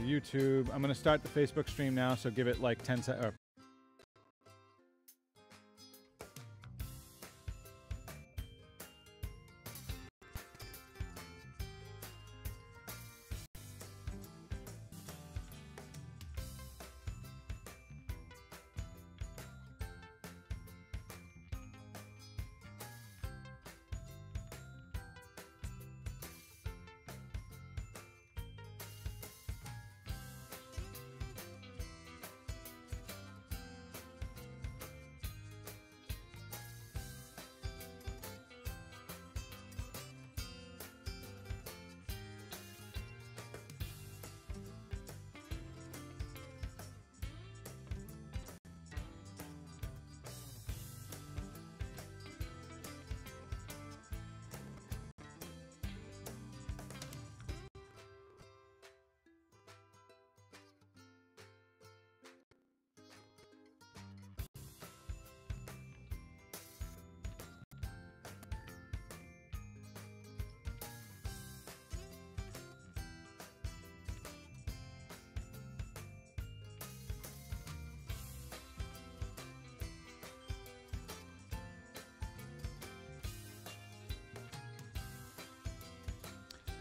to YouTube. I'm going to start the Facebook stream now, so give it like 10 seconds.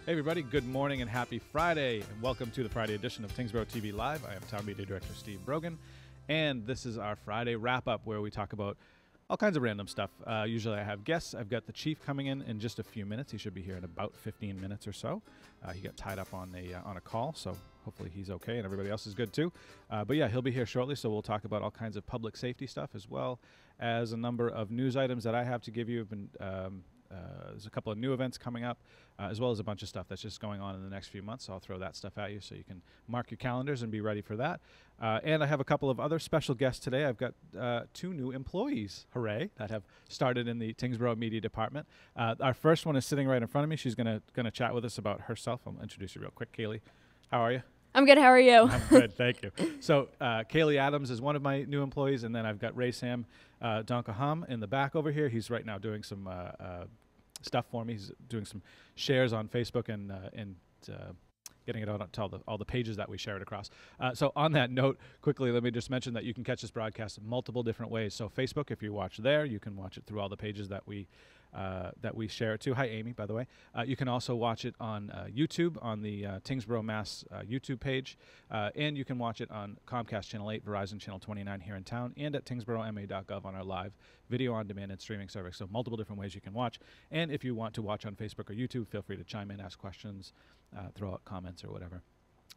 Hey everybody, good morning and happy Friday, and welcome to the Friday edition of Tyngsborough TV Live. I am Town Media Director Steve Brogan, and this is our Friday wrap-up where we talk about all kinds of random stuff. Usually I have guests. I've got the Chief coming in just a few minutes. He should be here in about 15 minutes or so. He got tied up on a call, so hopefully he's okay and everybody else is good too. But yeah, he'll be here shortly, so we'll talk about all kinds of public safety stuff as well as a number of news items that I have to give you. There's a couple of new events coming up, as well as a bunch of stuff that's just going on in the next few months. So I'll throw that stuff at you so you can mark your calendars and be ready for that. And I have a couple of other special guests today. I've got 2 new employees, hooray, that have started in the Tyngsborough Media Department. Our first one is sitting right in front of me. She's gonna chat with us about herself. I'll introduce you real quick. Kaylee, how are you? I'm good. How are you? I'm good, thank you. So Kaylee Adams is one of my new employees, and then I've got Ray Sam Donkaham in the back over here. He's right now doing some stuff for me. He's doing some shares on Facebook and getting it out to all the pages that we share it across. So on that note, quickly, let me just mention that you can catch this broadcast in multiple different ways. So Facebook, if you watch there, you can watch it through all the pages that we share it to. Hi, Amy, by the way. You can also watch it on YouTube, on the Tyngsborough Mass YouTube page, and you can watch it on Comcast Channel 8, Verizon Channel 29 here in town, and at tyngsboroughma.gov on our live video on demand and streaming service. So multiple different ways you can watch. And if you want to watch on Facebook or YouTube, feel free to chime in, ask questions, throw out comments or whatever,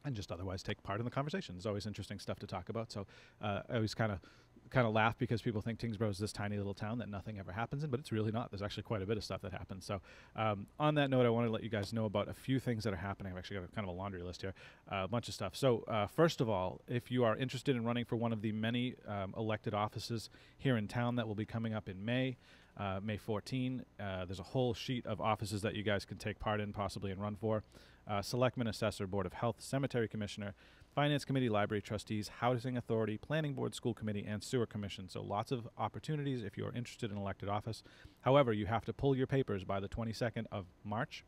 and just otherwise take part in the conversation. There's always interesting stuff to talk about. So I always kind of laugh because people think Tyngsborough is this tiny little town that nothing ever happens in, but it's really not. There's actually quite a bit of stuff that happens. So on that note, I want to let you guys know about a few things that are happening. I've actually got kind of a laundry list here, a bunch of stuff. So first of all, if you are interested in running for one of the many elected offices here in town that will be coming up in May 14, there's a whole sheet of offices that you guys can take part in, possibly, and run for. Selectman, Assessor, Board of Health, Cemetery Commissioner, Finance Committee, Library Trustees, Housing Authority, Planning Board, School Committee, and Sewer Commission. So lots of opportunities if you are interested in elected office. However, you have to pull your papers by the 22nd of March.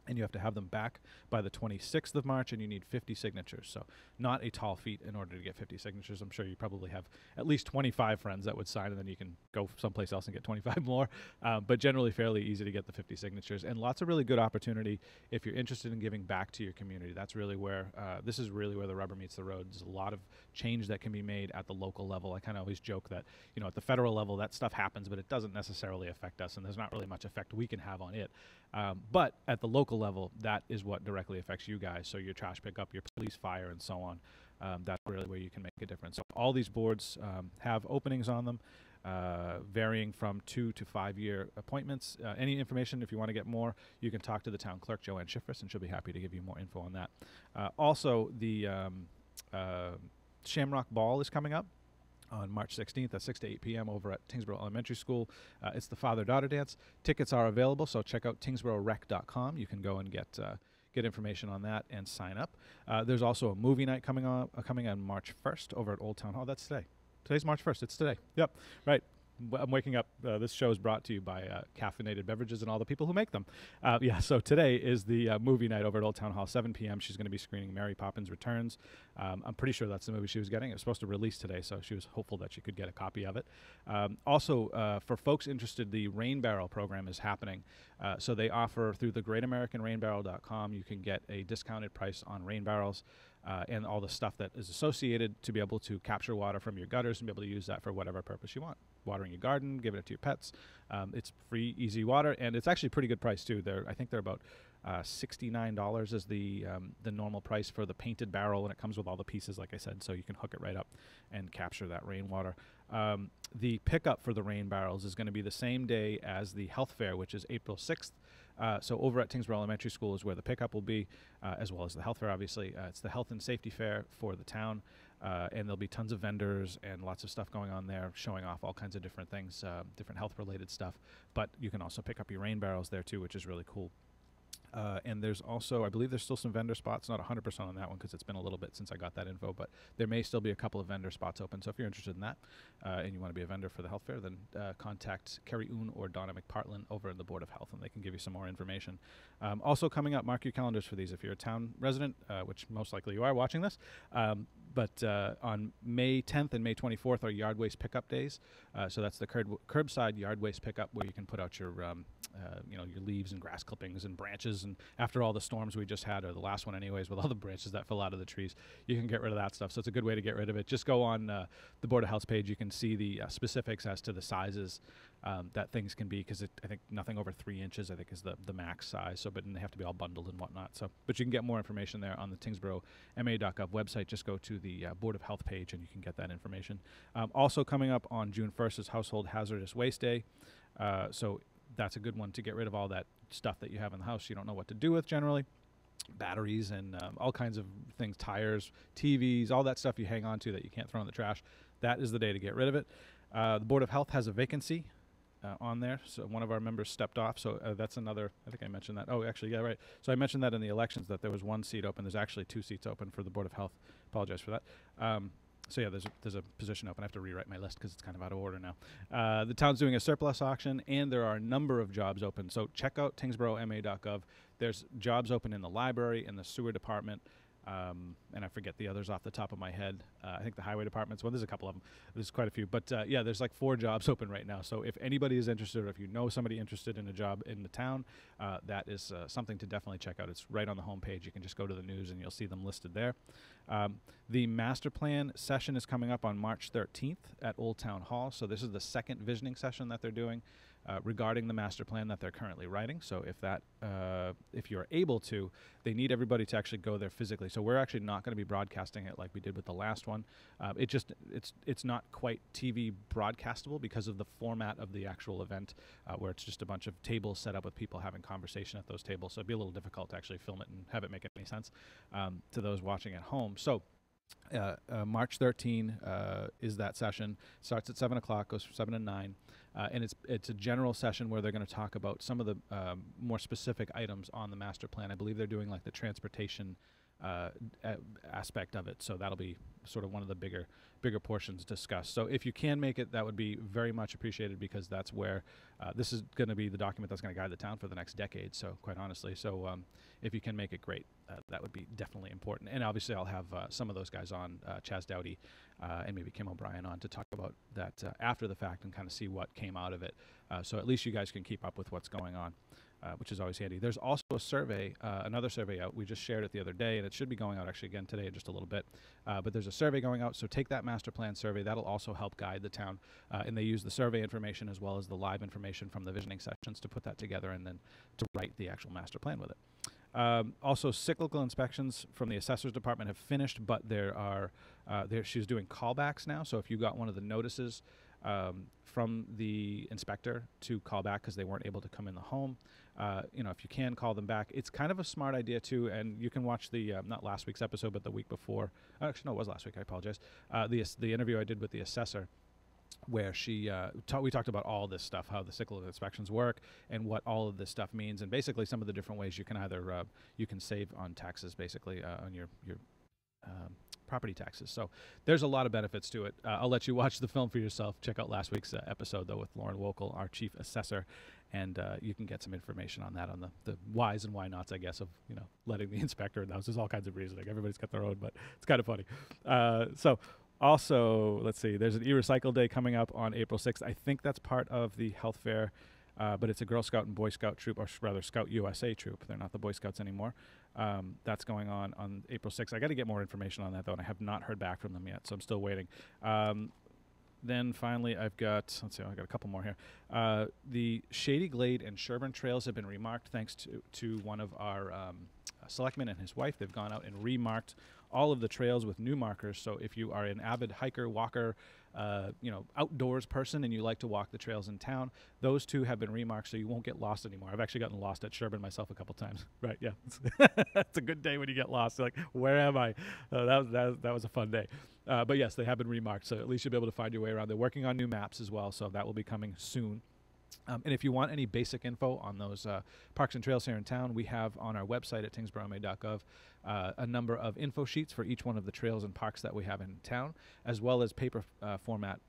And you have to have them back by the 26th of March, and you need 50 signatures. So not a tall feat in order to get 50 signatures. I'm sure you probably have at least 25 friends that would sign, and then you can go someplace else and get 25 more. But generally fairly easy to get the 50 signatures, and lots of really good opportunity if you're interested in giving back to your community. That's really where, this is really where the rubber meets the road. There's a lot of change that can be made at the local level. I kind of always joke that, you know, at the federal level, that stuff happens, but it doesn't necessarily affect us, and there's not really much effect we can have on it. But at the local level, that is what directly affects you guys. So your trash pickup, your police, fire, and so on. That's really where you can make a difference. So all these boards have openings on them, varying from 2 to 5 year appointments. Any information, if you want to get more, you can talk to the town clerk, Joanne Schifris, and she'll be happy to give you more info on that. Also, the Shamrock Ball is coming up on March 16th at 6 to 8 p.m. over at Tyngsborough Elementary School. It's the father-daughter dance. Tickets are available, so check out tyngsboroughrec.com. You can go and get information on that and sign up. There's also a movie night coming on March 1st over at Old Town Hall. That's today. Today's March 1st. It's today. Yep, right. I'm waking up. This show is brought to you by caffeinated beverages and all the people who make them. Yeah, so today is the movie night over at Old Town Hall, 7 p.m. She's going to be screening Mary Poppins Returns. I'm pretty sure that's the movie she was getting. It was supposed to release today, so she was hopeful that she could get a copy of it. Also, for folks interested, the Rain Barrel program is happening. So they offer through the GreatAmericanRainBarrel.com, you can get a discounted price on rain barrels. And all the stuff that is associated to be able to capture water from your gutters and be able to use that for whatever purpose you want. Watering your garden, giving it to your pets. It's free, easy water, and it's actually a pretty good price too. I think they're about $69 is the normal price for the painted barrel, and it comes with all the pieces, like I said, so you can hook it right up and capture that rainwater. The pickup for the rain barrels is going to be the same day as the health fair, which is April 6th. So over at Tyngsborough Elementary School is where the pickup will be, as well as the health fair, obviously. It's the health and safety fair for the town, and there'll be tons of vendors and lots of stuff going on there, showing off all kinds of different things, different health-related stuff. But you can also pick up your rain barrels there, too, which is really cool. And there's also, I believe there's still some vendor spots, not 100% on that one because it's been a little bit since I got that info, but there may still be a couple of vendor spots open. So if you're interested in that and you want to be a vendor for the health fair, then contact Kerry Oon or Donna McPartland over in the Board of Health, and they can give you some more information. Also coming up, mark your calendars for these if you're a town resident, which most likely you are watching this. But on May 10th and May 24th are yard waste pickup days. So that's the curbside yard waste pickup where you can put out your your leaves and grass clippings and branches. And after all the storms we just had, or the last one anyways, with all the branches that fell out of the trees, you can get rid of that stuff. So it's a good way to get rid of it. Just go on the Board of Health page. You can see the specifics as to the sizes that things can be, because I think nothing over 3 inches, I think, is the max size. So, but they have to be all bundled and whatnot. So, but you can get more information there on the TyngsboroughMA.gov website. Just go to the Board of Health page and you can get that information. Also coming up on June 1st is Household Hazardous Waste Day. So that's a good one to get rid of all that stuff that you have in the house you don't know what to do with generally. Batteries and all kinds of things, tires, TVs, all that stuff you hang on to that you can't throw in the trash. That is the day to get rid of it. The Board of Health has a vacancy on there. So one of our members stepped off. So that's another, I think I mentioned that. Oh, actually, yeah, right. So I mentioned that in the elections that there was 1 seat open. There's actually 2 seats open for the Board of Health. Apologize for that. So yeah, there's a position open. I have to rewrite my list because it's kind of out of order now. The town's doing a surplus auction, and there are a number of jobs open. So check out TyngsboroughMA.gov. There's jobs open in the library, in the sewer department, and I forget the others off the top of my head. I think the highway department's one. There's a couple of them. There's quite a few. But yeah, there's like 4 jobs open right now. So if anybody is interested, or if you know somebody interested in a job in the town, that is something to definitely check out. It's right on the homepage. You can just go to the news and you'll see them listed there. The master plan session is coming up on March 13th at Old Town Hall. So this is the second visioning session that they're doing regarding the master plan that they're currently writing. So if you're able to, they need everybody to actually go there physically. So we're actually not going to be broadcasting it like we did with the last one. It's not quite TV broadcastable because of the format of the actual event, where it's just a bunch of tables set up with people having conversation at those tables. So it'd be a little difficult to actually film it and have it make any sense to those watching at home. So March 13 is that session. Starts at 7 o'clock, goes from 7 to 9. And it's a general session where they're going to talk about some of the more specific items on the master plan. I believe they're doing like the transportation aspect of it. So that'll be sort of one of the bigger portions discussed. So if you can make it, that would be very much appreciated, because that's where this is going to be the document that's going to guide the town for the next decade. So quite honestly, so if you can make it, great. That would be definitely important. And obviously I'll have some of those guys on, Chaz Dowdy and maybe Kim O'Brien on, to talk about that after the fact and kind of see what came out of it. So at least you guys can keep up with what's going on. Which is always handy. There's also a survey, another survey out. We just shared it the other day, and it should be going out actually again today in just a little bit. But there's a survey going out, so take that master plan survey. That'll also help guide the town. And they use the survey information as well as the live information from the visioning sessions to put that together and then to write the actual master plan with it. Also, cyclical inspections from the assessor's department have finished, but she's doing callbacks now. So if you got one of the notices from the inspector to call back because they weren't able to come in the home, if you can call them back, it's kind of a smart idea too. And you can watch the not last week's episode, but the week before. Actually, no, it was last week. I apologize. The interview I did with the assessor, where we talked about all this stuff, how the cyclical inspections work and what all of this stuff means, and basically some of the different ways you can either you can save on taxes, basically on your property taxes. So there's a lot of benefits to it. I'll let you watch the film for yourself. Check out last week's episode, though, with Lauren Wokel, our chief assessor, and you can get some information on that, on the whys and why nots, I guess, of letting the inspector in the house. There's all kinds of reasoning. Everybody's got their own, but it's kind of funny. So also, let's see, there's an e-recycle day coming up on April 6th. I think that's part of the health fair. But it's a Girl Scout and Boy Scout troop, or rather Scout USA troop. They're not the Boy Scouts anymore. That's going on April 6th. I got to get more information on that, though, and I have not heard back from them yet, so I'm still waiting. Then finally, I've got, let's see, I've got a couple more here. The Shady Glade and Sherburne trails have been remarked thanks to one of our selectmen and his wife. They've gone out and remarked all of the trails with new markers. So if you are an avid hiker, walker, outdoors person and you like to walk the trails in town, those two have been remarked so you won't get lost anymore. I've actually gotten lost at Sherburne myself a couple times. Right, yeah. It's a good day when you get lost. You're like, where am I? That was a fun day. But yes, they have been remarked, so at least you'll be able to find your way around. They're working on new maps as well, so that will be coming soon. And if you want any basic info on those parks and trails here in town, we have on our website at tyngsboroughma.gov a number of info sheets for each one of the trails and parks that we have in town, as well as paper format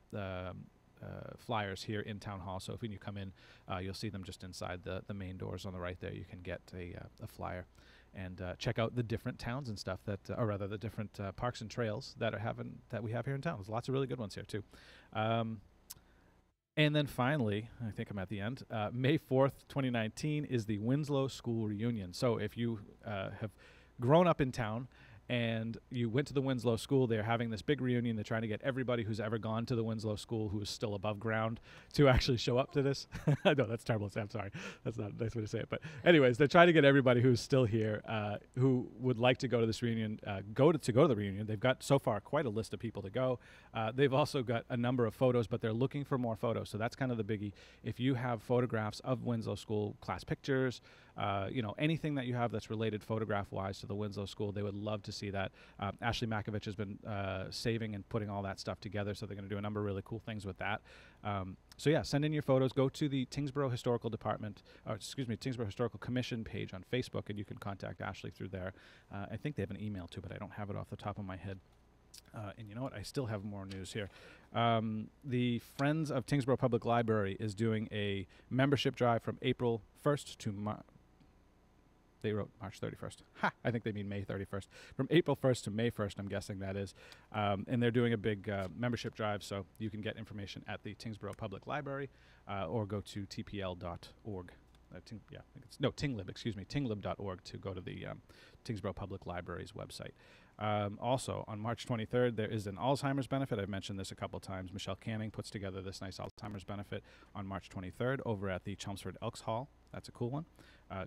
flyers here in Town Hall. So when you come in, you'll see them just inside the main doors on the right there. You can get a flyer and check out the different towns and stuff that, or rather the different parks and trails that we have here in town. There's lots of really good ones here too. And then finally, I think I'm at the end, May 4th, 2019 is the Winslow School Reunion. So if you have grown up in town and you went to the Winslow School, they're having this big reunion. They're trying to get everybody who's ever gone to the Winslow School who is still above ground to actually show up to this. No, that's terrible to say. I'm sorry. That's not a nice way to say it. But anyways, they're trying to get everybody who's still here who would like to go to this reunion, go to the reunion. They've got so far quite a list of people to go. They've also got a number of photos, but they're looking for more photos. So that's kind of the biggie. If you have photographs of Winslow School, class pictures, anything that you have that's related photograph-wise to the Winslow School, they would love to see that. Ashley Makovich has been saving and putting all that stuff together, so they're going to do a number of really cool things with that. So yeah, send in your photos. Go to the Tyngsborough Historical Tyngsborough Historical Commission page on Facebook, and you can contact Ashley through there. I think they have an email too, but I don't have it off the top of my head. And you know what? I still have more news here. The Friends of Tyngsborough Public Library is doing a membership drive from April 1st to They wrote March 31st. Ha! I think they mean May 31st. From April 1st to May 1st, I'm guessing that is. And they're doing a big membership drive, so you can get information at the Tyngsborough Public Library or go to tpl.org. tinglib.org to go to the Tyngsborough Public Library's website. Also, on March 23rd, there is an Alzheimer's benefit. I've mentioned this a couple times. Michelle Canning puts together this nice Alzheimer's benefit on March 23rd over at the Chelmsford Elks Hall. That's a cool one.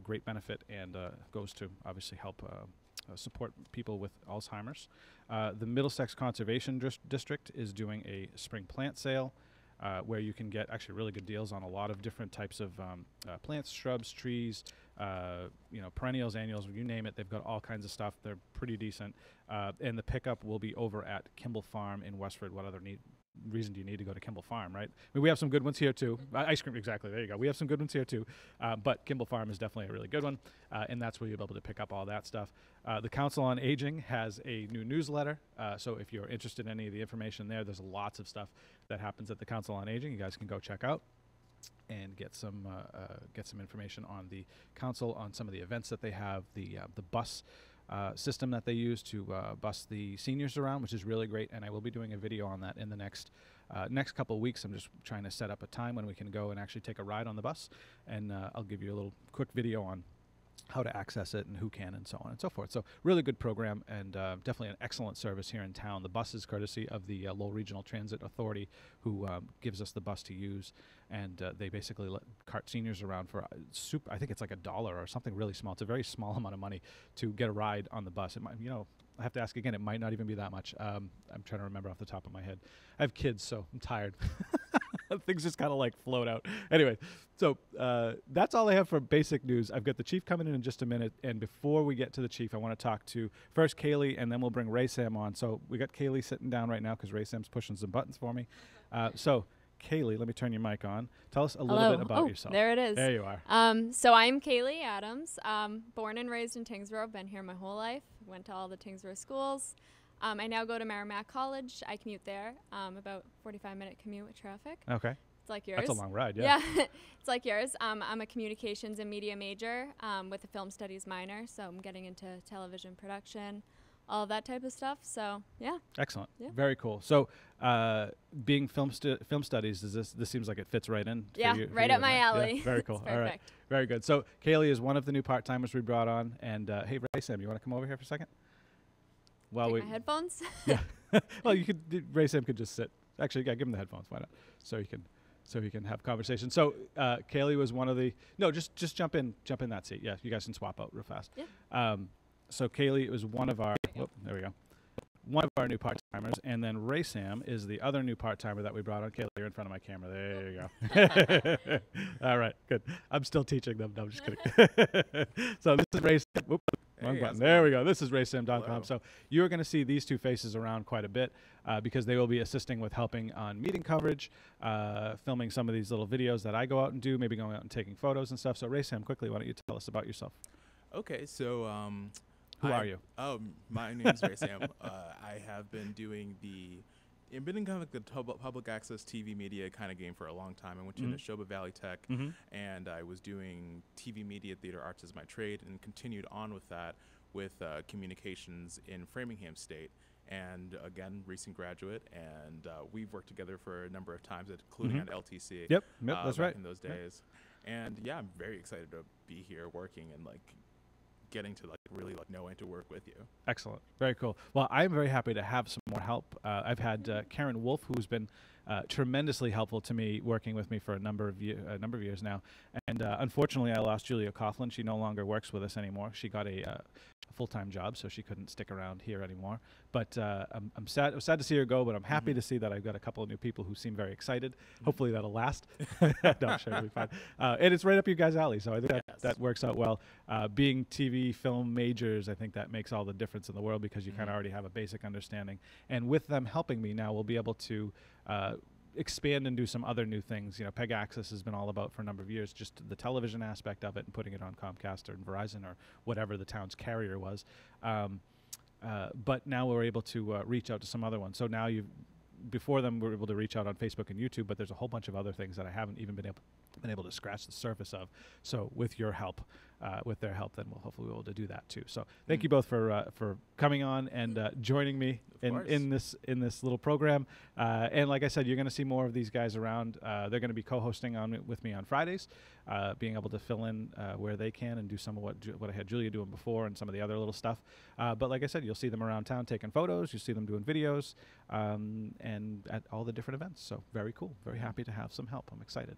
Great benefit, and goes to obviously help support people with Alzheimer's. The Middlesex Conservation District is doing a spring plant sale where you can get actually really good deals on a lot of different types of plants, shrubs, trees, perennials, annuals, you name it. They've got all kinds of stuff. They're pretty decent. And the pickup will be over at Kimball Farm in Westford. What other reason do you need to go to Kimball Farm, right? I mean, we have some good ones here too. Ice cream, exactly. There you go. We have some good ones here too. But Kimball Farm is definitely a really good one. And that's where you'll be able to pick up all that stuff. The Council on Aging has a new newsletter. So if you're interested in any of the information there's lots of stuff that happens at the Council on Aging. You guys can go check out and get some information on the council, on some of the events that they have, the bus system that they use to bus the seniors around, which is really great. And I will be doing a video on that in the next couple of weeks. I'm just trying to set up a time when we can go and actually take a ride on the bus, and I'll give you a little quick video on how to access it and who can and so on and so forth. So really good program, and definitely an excellent service here in town. The bus is courtesy of the Lowell Regional Transit Authority, who gives us the bus to use, and they basically cart seniors around for I think it's like $1 or something really small. It's a very small amount of money to get a ride on the bus. It might, I have to ask again, it might not even be that much. I'm trying to remember off the top of my head. I have kids, so I'm tired. Things just kind of like float out. Anyway, so that's all I have for basic news. I've got the chief coming in just a minute, and before we get to the chief, I want to talk to first Kaylee, and then we'll bring Ray Sam on. So we got Kaylee sitting down right now because Ray Sam's pushing some buttons for me. So Kaylee, let me turn your mic on. Tell us a little bit about yourself. There it is. There you are. So I'm Kaylee Adams, born and raised in Tyngsborough. Been here my whole life. Went to all the Tyngsborough schools. I now go to Merrimack College. I commute there, about 45-minute commute with traffic. Okay. It's like yours. That's a long ride, yeah. Yeah, it's like yours. I'm a communications and media major with a film studies minor, so I'm getting into television production, all of that type of stuff. So yeah. Excellent. Yeah. Very cool. So, being film studies, this seems like it fits right in. Yeah, right up my alley. Yeah, very cool. It's All right, perfect. very good. So Kaylee is one of the new part-timers we brought on, and hey, Ray Sam, you want to come over here for a second? Well, Take my headphones. Yeah. Well, you could. Ray Sam could just sit. Actually, yeah, give him the headphones. Why not? So he can have conversation. So Kaylee was one of the. No, just jump in that seat. Yeah, you guys can swap out real fast. Yeah. So Kaylee was one of our. There we go. One of our new part-timers, and then Ray Sam is the other new part-timer that we brought on. Kaylee, you're in front of my camera. There you go. All right, good. I'm still teaching them. No, I'm just kidding. So this is Ray Sam. Whoop, wrong button. There we go. This is Ray Sam Duncombe. So you're going to see these two faces around quite a bit because they will be assisting with helping on meeting coverage, filming some of these little videos that I go out and do, maybe going out and taking photos and stuff. So Ray Sam, quickly, why don't you tell us about yourself? Okay, so who are you? Oh, my name's Ray Sam. I have been doing I've been in kind of like the public access TV media kind of game for a long time. I went to Neshoba Valley Tech, and I was doing TV media theater arts as my trade, and continued on with that with communications in Framingham State. And again, recent graduate, and we've worked together for a number of times, including at LTC. Yep, that's right. In those days, and yeah, I'm very excited to be here working and like getting to like really like know and to work with you. Excellent. Very cool. Well, I'm very happy to have some more help. I've had Karen Wolf, who's been tremendously helpful to me, working with me for a number of years now. And unfortunately, I lost Julia Coughlin. She no longer works with us anymore. She got a full-time job, so she couldn't stick around here anymore. But I'm sad to see her go, but I'm happy to see that I've got a couple of new people who seem very excited. Hopefully that'll last. No, I'm sure it'll be fine. And it's right up you guys' alley, so I think that works out well. Being TV film majors, I think that makes all the difference in the world because you kind of already have a basic understanding. And with them helping me now, we'll be able to expand and do some other new things. You know, Peg Access has been all about for a number of years, just the television aspect of it and putting it on Comcast or Verizon or whatever the town's carrier was. But now we're able to reach out to some other ones. So now before them, we're able to reach out on Facebook and YouTube, but there's a whole bunch of other things that I haven't even been able to scratch the surface of. So with your help, with their help, then we'll hopefully be able to do that too. So thank you both for coming on and joining me in this little program. And like I said, you're going to see more of these guys around. They're going to be co-hosting with me on Fridays, being able to fill in where they can and do some of what I had Julia doing before and some of the other little stuff. But like I said, you'll see them around town taking photos. You'll see them doing videos and at all the different events. So very cool. Very happy to have some help. I'm excited.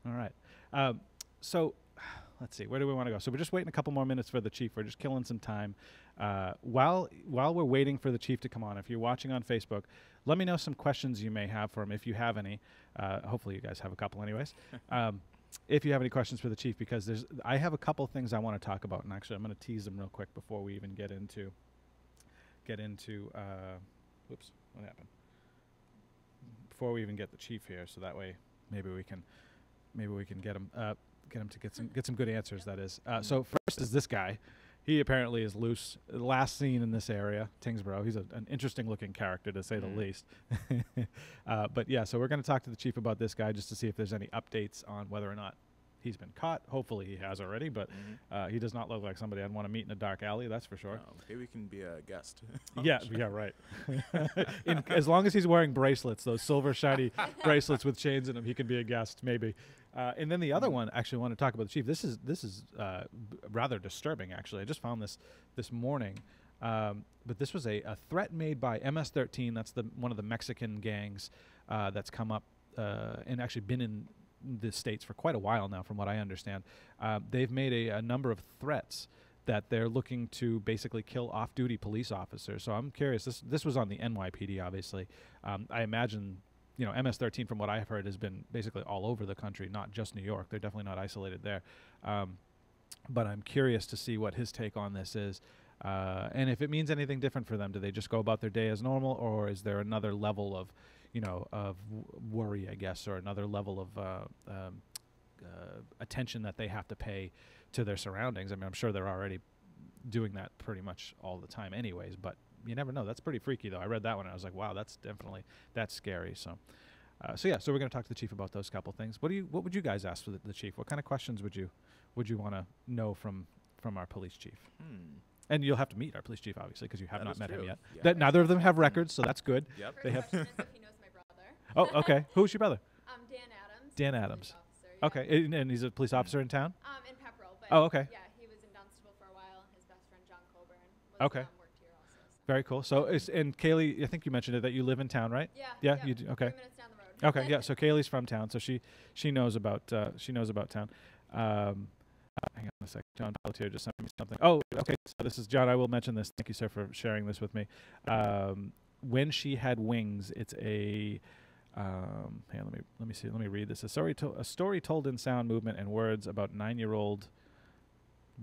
All right. So let's see. Where do we want to go? So we're just waiting a couple more minutes for the chief. We're just killing some time. While we're waiting for the chief to come on, if you're watching on Facebook, let me know some questions you may have for him, if you have any. Hopefully you guys have a couple anyways. If you have any questions for the chief, because I have a couple things I want to talk about, and actually I'm going to tease them real quick before we even get into whoops, what happened? Before we even get the chief here, so that way maybe we can get him to get some good answers. That is. So first is this guy. He apparently is loose. Last seen in this area, Tyngsborough. He's an interesting looking character to say the least. But yeah, so we're going to talk to the chief about this guy just to see if there's any updates on whether or not he's been caught. Hopefully he has already, but he does not look like somebody I'd want to meet in a dark alley, that's for sure. No, maybe we can be a guest. Yeah, right. As long as he's wearing bracelets, those silver shiny bracelets with chains in them, he can be a guest, maybe. And then the other one, actually, I want to talk about the chief. This is rather disturbing, actually. I just found this morning. But this was a threat made by MS-13. That's one of the Mexican gangs that's come up and actually been in the States for quite a while now, from what I understand. They've made a number of threats that they're looking to basically kill off-duty police officers. So I'm curious. This was on the NYPD, obviously. I imagine, MS-13, from what I've heard, has been basically all over the country, not just New York. They're definitely not isolated there. But I'm curious to see what his take on this is. And if it means anything different for them. Do they just go about their day as normal, or is there another level of worry, I guess, or another level of attention that they have to pay to their surroundings? I mean, I'm sure they're already doing that pretty much all the time anyways, but you never know. That's pretty freaky, though. I read that one, and I was like, wow, that's scary. So, so we're going to talk to the chief about those couple things. What would you guys ask for the chief? What kind of questions would you want to know from our police chief? And you'll have to meet our police chief, obviously, because you have not met him yet. Yeah. Neither of them have records, so that's good. Yep. They have. Question is if he knows my brother. Oh, okay. Who's your brother? Dan Adams. Dan Police Adams. officer, yeah. Okay, and he's a police officer in town? In Pepperell. But Oh, okay. Yeah, he was in Dunstable for a while. His best friend, John Colburn, Okay. worked here also. So. Very cool. So, and Kaylee, I think you mentioned it, that you live in town, right? Yeah. Yeah, you do. Okay. 3 minutes down the road. Okay, yeah. So Kaylee's from town, so she knows about town. Hang on a sec. John Pelletier just sent me something. Oh, okay. So this is John. I will mention this. Thank you, sir, for sharing this with me. When she had wings, it's a. Hang on, let me see. Let me read this. A story told in sound, movement, and words about 9-year-old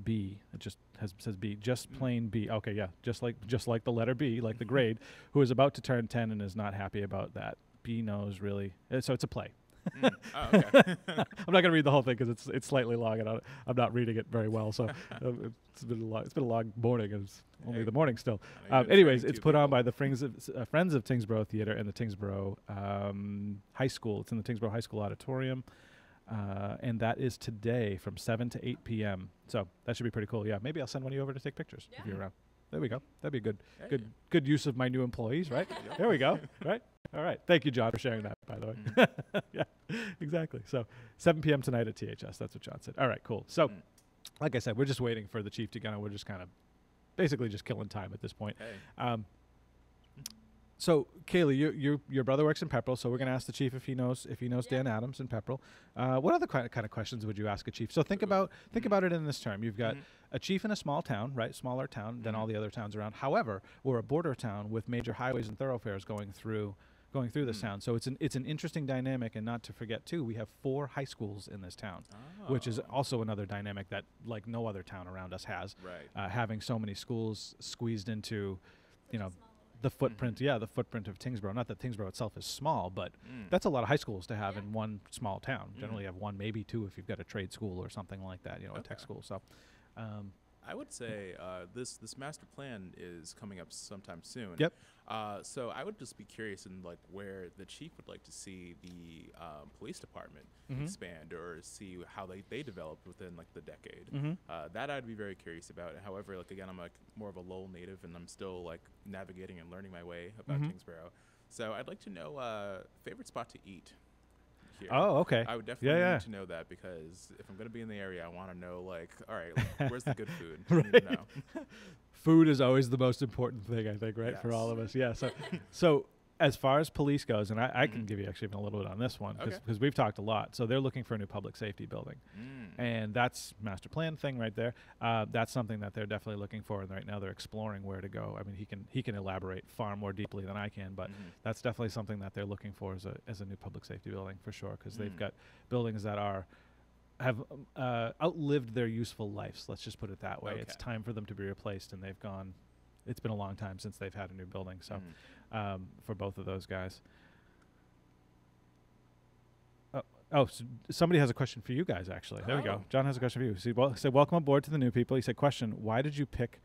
B. It just says B. Just plain B. Okay, yeah. Just like the letter B, like the grade, who is about to turn 10 and is not happy about that. B knows really. So it's a play. Oh, okay. I'm not going to read the whole thing because it's slightly long and I'm not reading it very well. So it's been a long morning. It's only the morning still. Anyways, it's put on by the Friends of Tyngsborough Theatre and the Tyngsborough High School. It's in the Tyngsborough High School auditorium, and that is today from 7 to 8 p.m. So that should be pretty cool. Yeah, maybe I'll send one of you over to take pictures if you're around. There we go. That'd be good use of my new employees, right? There we go. Right. All right. Thank you, John, for sharing that, by the way. Yeah, exactly. So 7 p.m. tonight at THS. That's what John said. All right, cool. So, like I said, we're just waiting for the chief to we're just kind of basically just killing time at this point. Hey. So, Kaylee, your brother works in Pepperell, so we're going to ask the chief if he knows Dan Adams in Pepperell. What other kind of questions would you ask a chief? So think about it in this term. You've got a chief in a small town, right? Smaller town than all the other towns around. However, we're a border town with major highways and thoroughfares going through this town. So it's an interesting dynamic, and not to forget too, we have 4 high schools in this town, which is also another dynamic that like no other town around us has. Right. Having so many schools squeezed into, the footprint, the footprint of Tyngsborough. Not that Tyngsborough itself is small, but that's a lot of high schools to have in one small town. Generally, you have 1, maybe 2 if you've got a trade school or something like that. A tech school. So, I would say this master plan is coming up sometime soon. Yep. So I would just be curious in like where the chief would like to see the police department expand or see how they developed within like the decade. That I'd be very curious about. However, like again, I'm like more of a Lowell native and I'm still like navigating and learning my way about Tyngsborough. So I'd like to know favorite spot to eat here. Oh, okay. I would definitely need to know that because if I'm going to be in the area, I want to know like, all right, like, where's the good food? I need to know. Food is always the most important thing, I think, right, for Yes. all of us. Yeah. So as far as police goes, and I can give you actually even a little bit on this one because we've talked a lot. So they're looking for a new public safety building, and that's master plan thing right there. That's something that they're definitely looking for, and right now they're exploring where to go. I mean, he can elaborate far more deeply than I can, but that's definitely something that they're looking for as a new public safety building for sure, because they've got buildings that have outlived their useful lives. Let's just put it that way. Okay. It's time for them to be replaced, and they've gone. It's been a long time since they've had a new building. So. For both of those guys. So somebody has a question for you guys, actually. There we go. John has a question for you. He said, welcome aboard to the new people. He said, question, why did you pick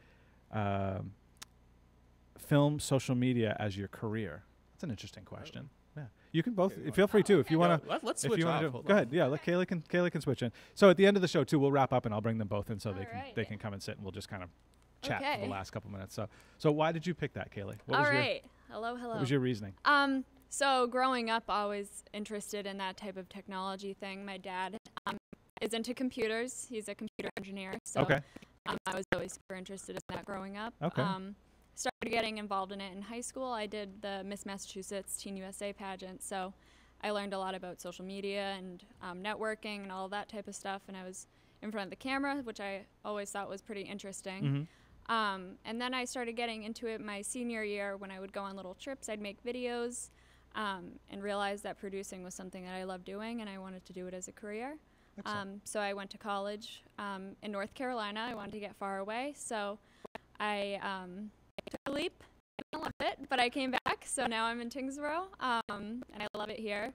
film, social media as your career? That's an interesting question. Yeah, you can both. Feel free to if you want to. Let's switch off. Go ahead. Yeah, let Kaylee can switch in. So at the end of the show too, we'll wrap up and I'll bring them both in so they can come and sit and we'll just kind of chat for the last couple minutes. So why did you pick that, Kaylee? Hello. What was your reasoning? So growing up, always interested in that type of technology thing. My dad is into computers. He's a computer engineer. So I was always super interested in that growing up. Started getting involved in it in high school. I did the Miss Massachusetts Teen USA pageant. So I learned a lot about social media and networking and all that type of stuff. And I was in front of the camera, which I always thought was pretty interesting. And then I started getting into it my senior year when I would go on little trips. I'd make videos and realized that producing was something that I loved doing and I wanted to do it as a career. So I went to college in North Carolina. I wanted to get far away. So I took a leap. I didn't love it, but I came back. So now I'm in Tyngsborough and I love it here.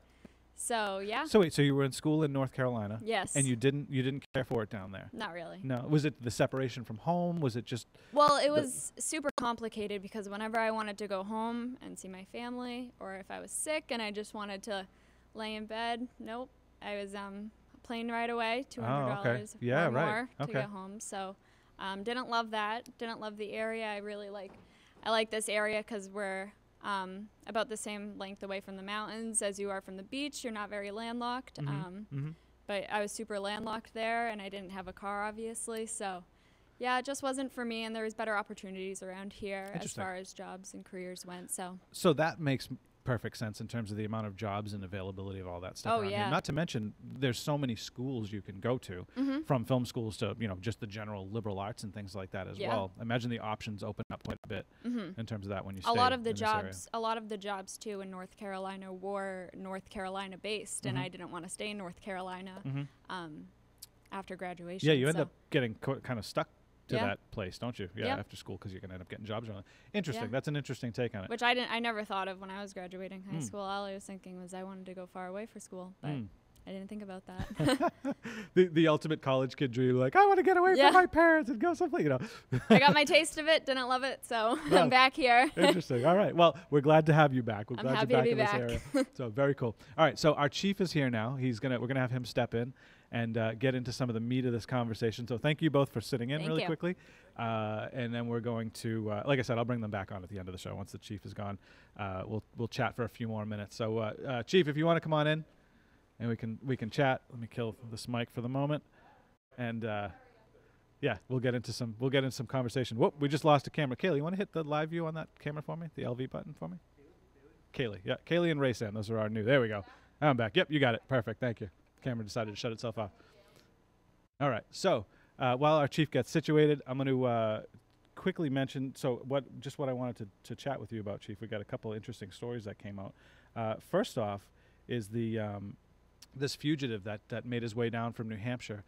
So yeah. So wait, so you were in school in North Carolina? Yes. And you didn't care for it down there? Not really. No. Was it the separation from home? Was it just? Well, it was super complicated because whenever I wanted to go home and see my family, or if I was sick and I just wanted to lay in bed, nope. I was plane right away, $200 or more to get home. So didn't love that. Didn't love the area. I like this area because we're about the same length away from the mountains as you are from the beach. You're not very landlocked. But I was super landlocked there, and I didn't have a car, obviously. So, yeah, it just wasn't for me, and there was better opportunities around here as far as jobs and careers went. So that makes perfect sense in terms of the amount of jobs and availability of all that stuff around here. Not to mention, there's so many schools you can go to, from film schools to just the general liberal arts and things like that as well. I imagine the options open up quite a bit in terms of that when you stay a lot of the jobs too in North Carolina were North Carolina based, and I didn't want to stay in North Carolina after graduation. Yeah, you end up getting kind of stuck to that place, don't you? Yeah, after school, because you're going to end up getting jobs around. Interesting. That's an interesting take on it. Which I never thought of when I was graduating high school. All I was thinking was I wanted to go far away for school, but I didn't think about that. the ultimate college kid dream, like, I want to get away from my parents and go someplace, I got my taste of it, didn't love it, so I'm back here. Interesting. All right. Well, we're glad to have you back. We're I'm glad happy you're back to be in this area. So very cool. All right. So our chief is here now. We're gonna have him step in and get into some of the meat of this conversation. So thank you both for sitting in really quickly. And then we're going to, like I said, I'll bring them back on at the end of the show. Once the chief is gone, we'll chat for a few more minutes. So Chief, if you want to come on in and we can chat. Let me kill this mic for the moment. And we'll get into some conversation. Whoop, we just lost a camera. Kaylee, you want to hit the live view on that camera for me? The LV button for me? Kaylee. Yeah, Kaylee and Raysan. Those are our new. There we go. I'm back. Yep, you got it. Perfect. Thank you. Camera decided to shut itself off. All right. So while our chief gets situated, I'm going to quickly mention what I wanted to chat with you about, Chief. We got a couple of interesting stories that came out. First off is this fugitive that made his way down from New Hampshire.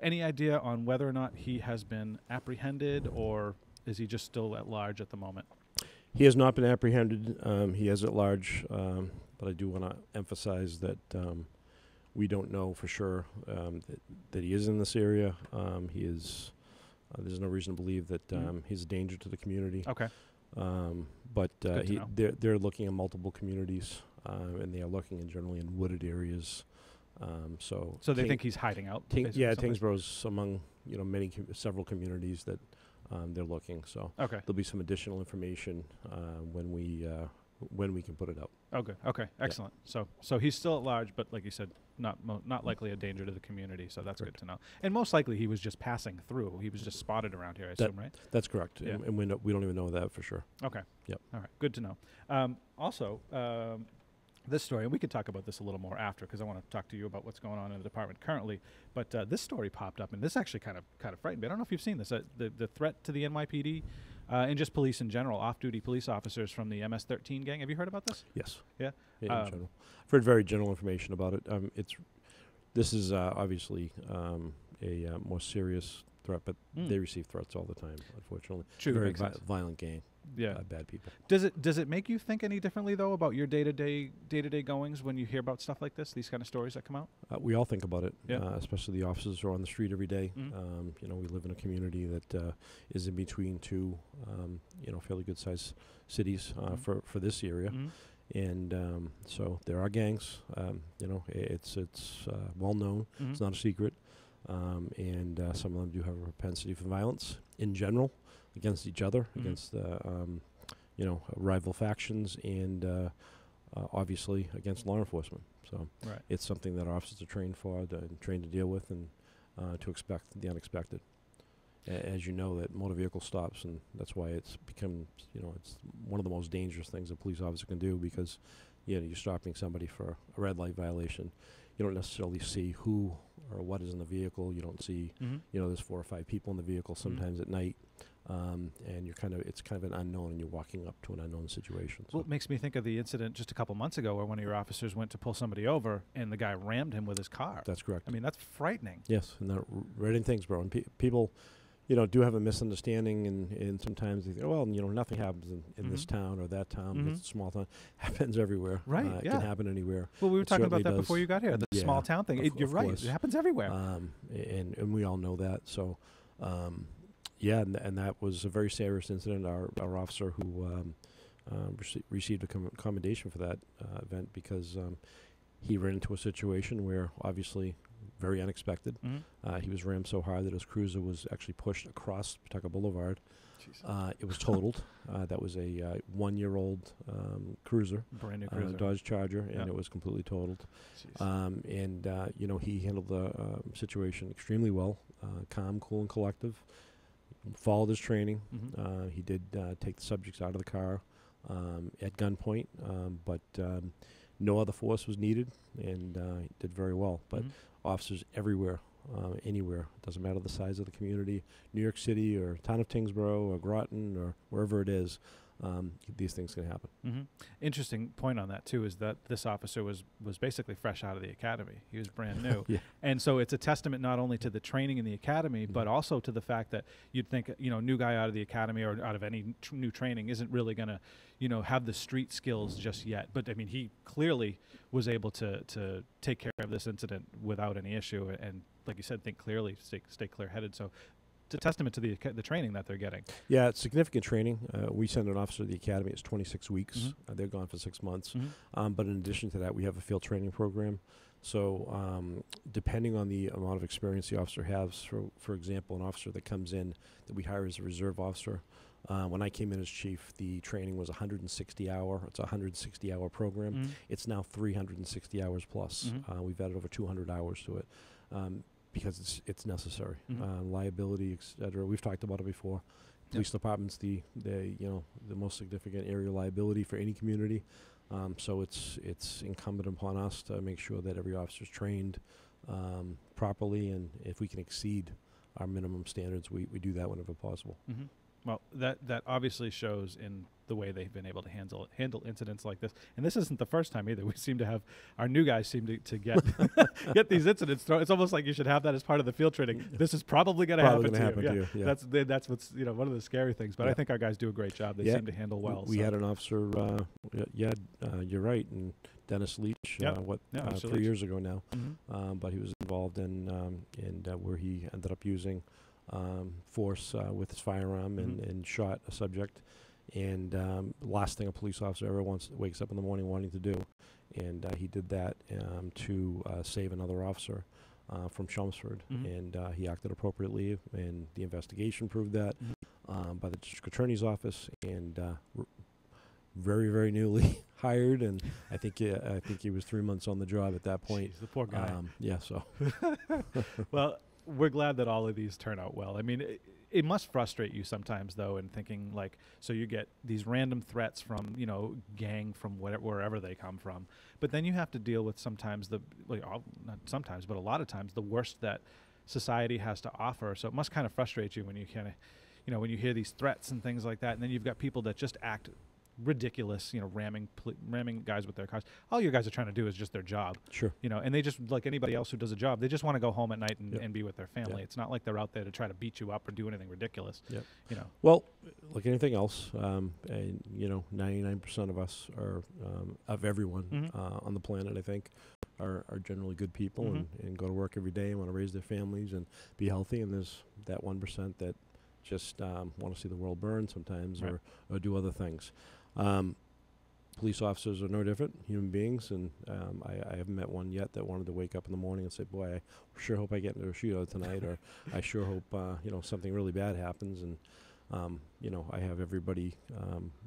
Any idea on whether or not he has been apprehended, or is he just still at large at the moment? He has not been apprehended. He is at large, but I do want to emphasize that we don't know for sure that he is in this area. He is. There's no reason to believe that he's a danger to the community. Okay. But they're looking at multiple communities, and they are looking generally in wooded areas. So they think he's hiding out. Tyngsborough's among several communities that they're looking. So there'll be some additional information when we can put it out. Okay, excellent. Yeah. So he's still at large, but like you said, not likely a danger to the community. So that's good to know. And most likely he was just passing through. He was just spotted around here, I assume, right? That's correct. Yeah. And we don't even know that for sure. Okay. Yep. All right. Good to know. Also, this story, and we could talk about this a little more after, because I want to talk to you about what's going on in the department currently. But this story popped up, and this actually kind of frightened me. I don't know if you've seen this. The threat to the NYPD and just police in general, off-duty police officers from the MS-13 gang. Have you heard about this? Yes. Yeah. In general, I've heard very general information about it. This is obviously a more serious threat, but they receive threats all the time, unfortunately. True. Very violent gang. Yeah. Bad people. Does it make you think any differently though about your day-to-day goings when you hear about stuff like this, these kind of stories that come out? We all think about it, especially the officers who are on the street every day. We live in a community that is in between two, fairly good-sized cities for this area. And so there are gangs. It's well known. It's not a secret. And some of them do have a propensity for violence in general against each other, against rival factions, and obviously against law enforcement. So it's something that our officers are trained for, and trained to deal with, and to expect the unexpected. As you know, that motor vehicle stops, and that's why it's become, it's one of the most dangerous things a police officer can do, because you're stopping somebody for a red light violation. You don't necessarily see who or what is in the vehicle. You don't see, there's 4 or 5 people in the vehicle sometimes at night, and it's kind of an unknown, and you're walking up to an unknown situation. So. Well, it makes me think of the incident just a couple months ago where one of your officers went to pull somebody over, and the guy rammed him with his car. That's correct. I mean, that's frightening. Yes, and right in Tyngsborough, and people do have a misunderstanding, and sometimes they think, well, nothing happens in this town or that town. It's a small town. Happens everywhere. Right. It can happen anywhere. Well, we were It talking about certainly that does. before you got here. The small town thing. You're right. Course. It happens everywhere. And we all know that. So, and that was a very serious incident. Our officer who received a commendation for that event because he ran into a situation where obviously very unexpected. He was rammed so hard that his cruiser was actually pushed across Pawtucket Boulevard. It was totaled. That was a 1-year-old cruiser, brand new cruiser, Dodge Charger, and it was completely totaled. He handled the situation extremely well, calm, cool, and collective. Followed his training. He did take the subjects out of the car at gunpoint, but no other force was needed, and he did very well. But officers everywhere, anywhere, doesn't matter the size of the community, New York City or town of Tyngsborough or Groton or wherever it is, these things can happen. Interesting point on that too is that this officer was basically fresh out of the academy. He was brand new. And so it's a testament not only to the training in the academy, but also to the fact that you'd think, new guy out of the academy or out of any new training isn't really going to, have the street skills just yet. But I mean, he clearly was able to take care of this incident without any issue. And like you said, think clearly, stay clear-headed. So it's a testament to the training that they're getting. Yeah, it's significant training. We send an officer to the academy. It's 26 weeks. They're gone for 6 months. But in addition to that, we have a field training program. So depending on the amount of experience the officer has, for example, an officer that comes in that we hire as a reserve officer, when I came in as chief, the training was 160-hour. It's a 160-hour program. It's now 360 hours plus. We've added over 200 hours to it. Because it's necessary. Liability, etc. We've talked about it before. Police department's the most significant area of liability for any community. So it's incumbent upon us to make sure that every officer's trained properly, and if we can exceed our minimum standards, we do that whenever possible. Well, that obviously shows in the way they've been able to handle incidents like this. And this isn't the first time either. We seem to have, our new guys seem to get get these incidents thrown. It's almost like you should have that as part of the field training. This is probably going to happen to you. Yeah. That's what's one of the scary things. But I think our guys do a great job. They seem to handle well. We had an officer, you're right, and Dennis Leach, 3 years ago now. But he was involved in where he ended up using force with his firearm and shot a subject. And last thing a police officer ever wakes up in the morning wanting to do. And he did that to save another officer from Chelmsford. And he acted appropriately, and the investigation proved that by the district attorney's office, and very, very newly hired. And I think he was 3 months on the job at that point. Jeez, the poor guy. So. Well, we're glad that all of these turn out well. I mean, it must frustrate you sometimes, though, in thinking, like, so you get these random threats from, gang from wherever they come from. But then you have to deal with sometimes not sometimes, but a lot of times, the worst that society has to offer. So it must kind of frustrate you when you when you hear these threats and things like that. And then you've got people that just act ridiculous, ramming guys with their cars. All you guys are trying to do is just their job. Sure. And they just, like anybody else who does a job, they just want to go home at night and be with their family. It's not like they're out there to try to beat you up or do anything ridiculous. Well, like anything else, 99% of us are, of everyone on the planet, I think, are generally good people and go to work every day and want to raise their families and be healthy. And there's that 1% that just want to see the world burn sometimes, or do other things. Police officers are no different, human beings, and I haven't met one yet that wanted to wake up in the morning and say, boy, I sure hope I get into a shootout tonight, or I sure hope something really bad happens. And I have everybody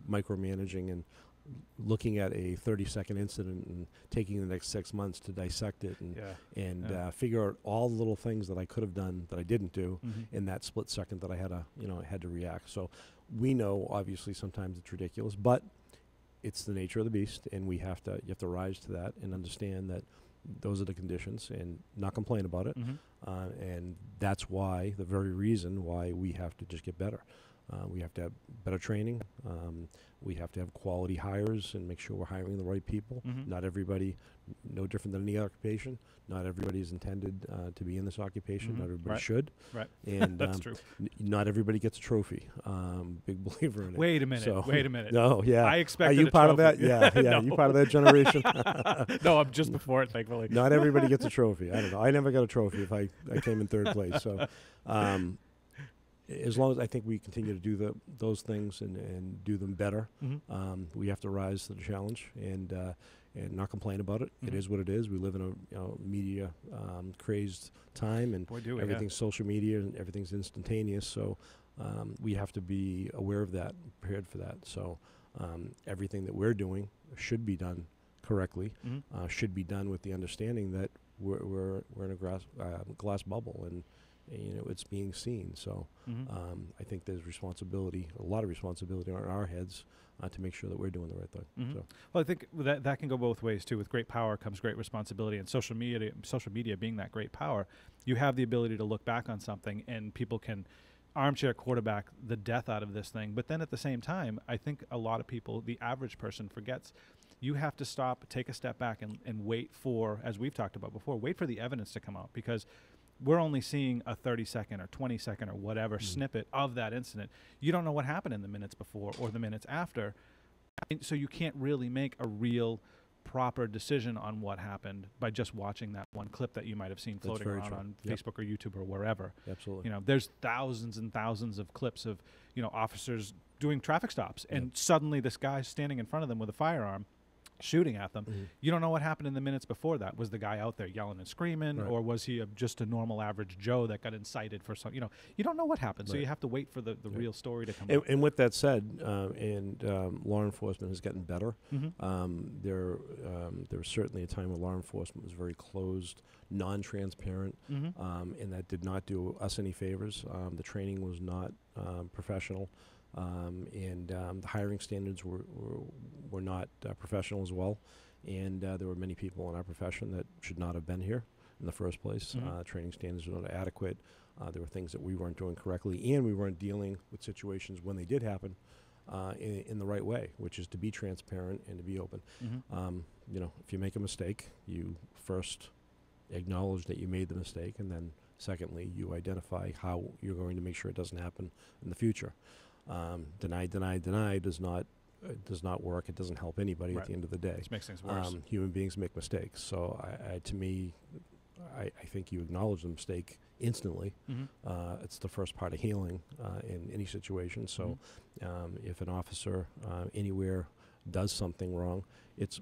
micromanaging and looking at a 30-second incident and taking the next 6 months to dissect it and figure out all the little things that I could have done that I didn't do in that split second that I had to react. So we know, obviously, sometimes it's ridiculous, but it's the nature of the beast, and you have to rise to that and understand that those are the conditions and not complain about it. And that's the very reason why we have to just get better. We have to have better training. We have to have quality hires and make sure we're hiring the right people. Not everybody, no different than any occupation. Not everybody is intended to be in this occupation. Not everybody should. Right. And that's true. Not everybody gets a trophy. Big believer in it. Wait a minute. So, wait a minute. No, yeah. I expected Are you a part trophy. of that? Yeah, yeah. You part of that generation? No, I'm just before it, thankfully. Not everybody gets a trophy. I don't know. I never got a trophy if I came in third place. So, as long as I think we continue to do those things and do them better, we have to rise to the challenge and not complain about it. It is what it is. We live in a media crazed time, and everything's social media and everything's instantaneous. So we have to be aware of that, prepared for that. So everything that we're doing should be done correctly, should be done with the understanding that we're in a glass bubble, and it's being seen. So I think there's a lot of responsibility on our heads to make sure that we're doing the right thing. So. Well, I think that can go both ways too. With great power comes great responsibility, and social media being that great power, you have the ability to look back on something and people can armchair quarterback the death out of this thing. But then at the same time, I think a lot of people, the average person, forgets you have to stop, take a step back and wait for, as we've talked about before, wait for the evidence to come out, because we're only seeing a 30-second or 20-second or whatever snippet of that incident. You don't know what happened in the minutes before or the minutes after. And so you can't really make a real proper decision on what happened by just watching that one clip that you might have seen floating around on Facebook or YouTube or wherever. Absolutely. There's thousands and thousands of clips of, officers doing traffic stops, and suddenly this guy's standing in front of them with a firearm shooting at them. You don't know what happened in the minutes before that. Was the guy out there yelling and screaming, or was he just a normal average Joe that got incited for some, you don't know what happened. So you have to wait for the real story to come out. And with that said, law enforcement has gotten better. There was certainly a time when law enforcement was very closed, non-transparent, and that did not do us any favors. The training was not professional. And the hiring standards were not professional as well, and there were many people in our profession that should not have been here in the first place. Training standards were not adequate. There were things that we weren't doing correctly, and we weren't dealing with situations when they did happen in the right way, which is to be transparent and to be open. If you make a mistake, you first acknowledge that you made the mistake, and then secondly, you identify how you're going to make sure it doesn't happen in the future. Deny does not work. It doesn't help anybody at the end of the day. It makes things worse. Human beings make mistakes. So to me, I think you acknowledge the mistake instantly. It's the first part of healing in any situation. So if an officer anywhere does something wrong, it's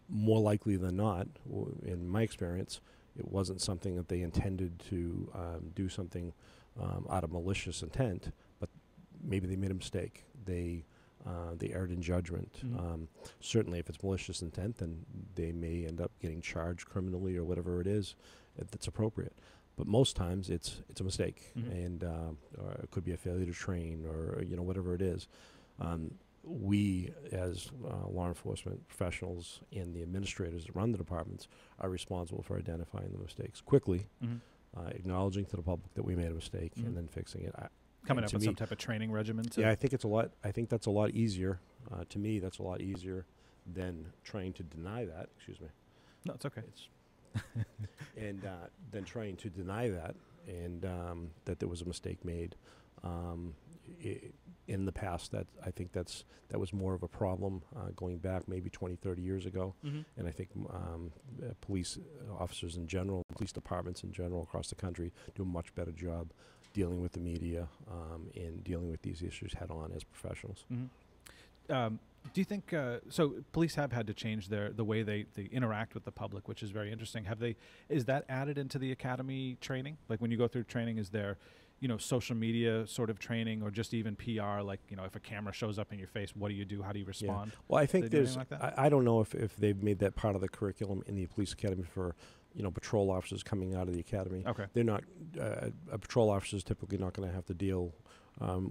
more likely than not, in my experience, it wasn't something that they intended to do something out of malicious intent, but maybe they made a mistake. They erred in judgment. Certainly, if it's malicious intent, then they may end up getting charged criminally or whatever it is that's appropriate. But most times, it's a mistake, and or it could be a failure to train, or whatever it is. We, as law enforcement professionals and the administrators that run the departments, are responsible for identifying the mistakes quickly, acknowledging to the public that we made a mistake, and then fixing it. Coming up with some type of training regimen. I think it's a lot. I think that's a lot easier. To me, that's a lot easier than trying to deny that. Excuse me. No, it's okay. And then trying to deny that, and that there was a mistake made in the past. That I think that was more of a problem going back maybe 20, 30 years ago. And I think police officers in general, police departments in general across the country do a much better job dealing with the media and dealing with these issues head on as professionals. Do you think so? Police have had to change the way they interact with the public, which is very interesting. Is that added into the academy training? Like when you go through training, is there social media sort of training, or just even PR? Like if a camera shows up in your face, what do you do? How do you respond? Well, I think there's. I don't know if they've made that part of the curriculum in the police academy for patrol officers coming out of the academy. Okay. They're not, a patrol officer is typically not going to have to deal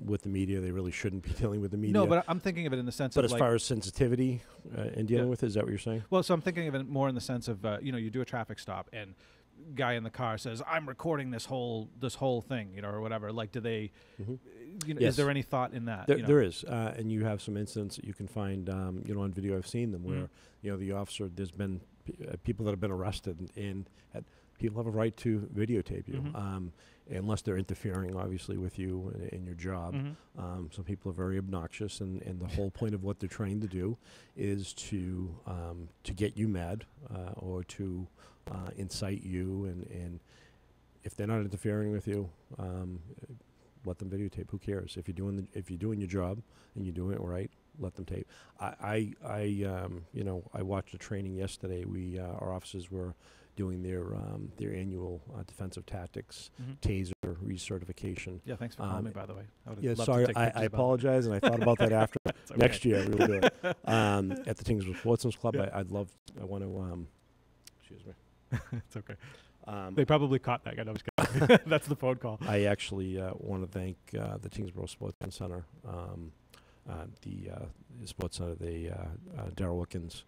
with the media. They really shouldn't be dealing with the media. No, but I'm thinking of it in the sense of as far as sensitivity and dealing with it, is that what you're saying? Well, so I'm thinking of it more in the sense of, you do a traffic stop and guy in the car says, "I'm recording this whole thing," or whatever. Like, do they? Yes. Is there any thought in that? There is, and you have some incidents that you can find, on video. I've seen them where the officer. There's been people that have been arrested, and people have a right to videotape you, unless they're interfering, obviously, with you in your job. Some people are very obnoxious, and the whole point of what they're trying to do is to get you mad or to incite you, and if they're not interfering with you, let them videotape. Who cares? If you're doing your job and you're doing it right, let them tape. I watched a training yesterday. Our officers were doing their annual defensive tactics taser recertification. Yeah, thanks for calling me, by the way. Sorry, I apologize, and I thought about that after. Okay. Next year we will do it at the Tyngsborough Sportsman's Club. Yeah. I want to. Excuse me. It's okay. They probably caught that guy. No, I'm just kidding. That's the phone call. I actually want to thank the Tyngsborough Sportsman Center, the Sports Center. Darryl Wickens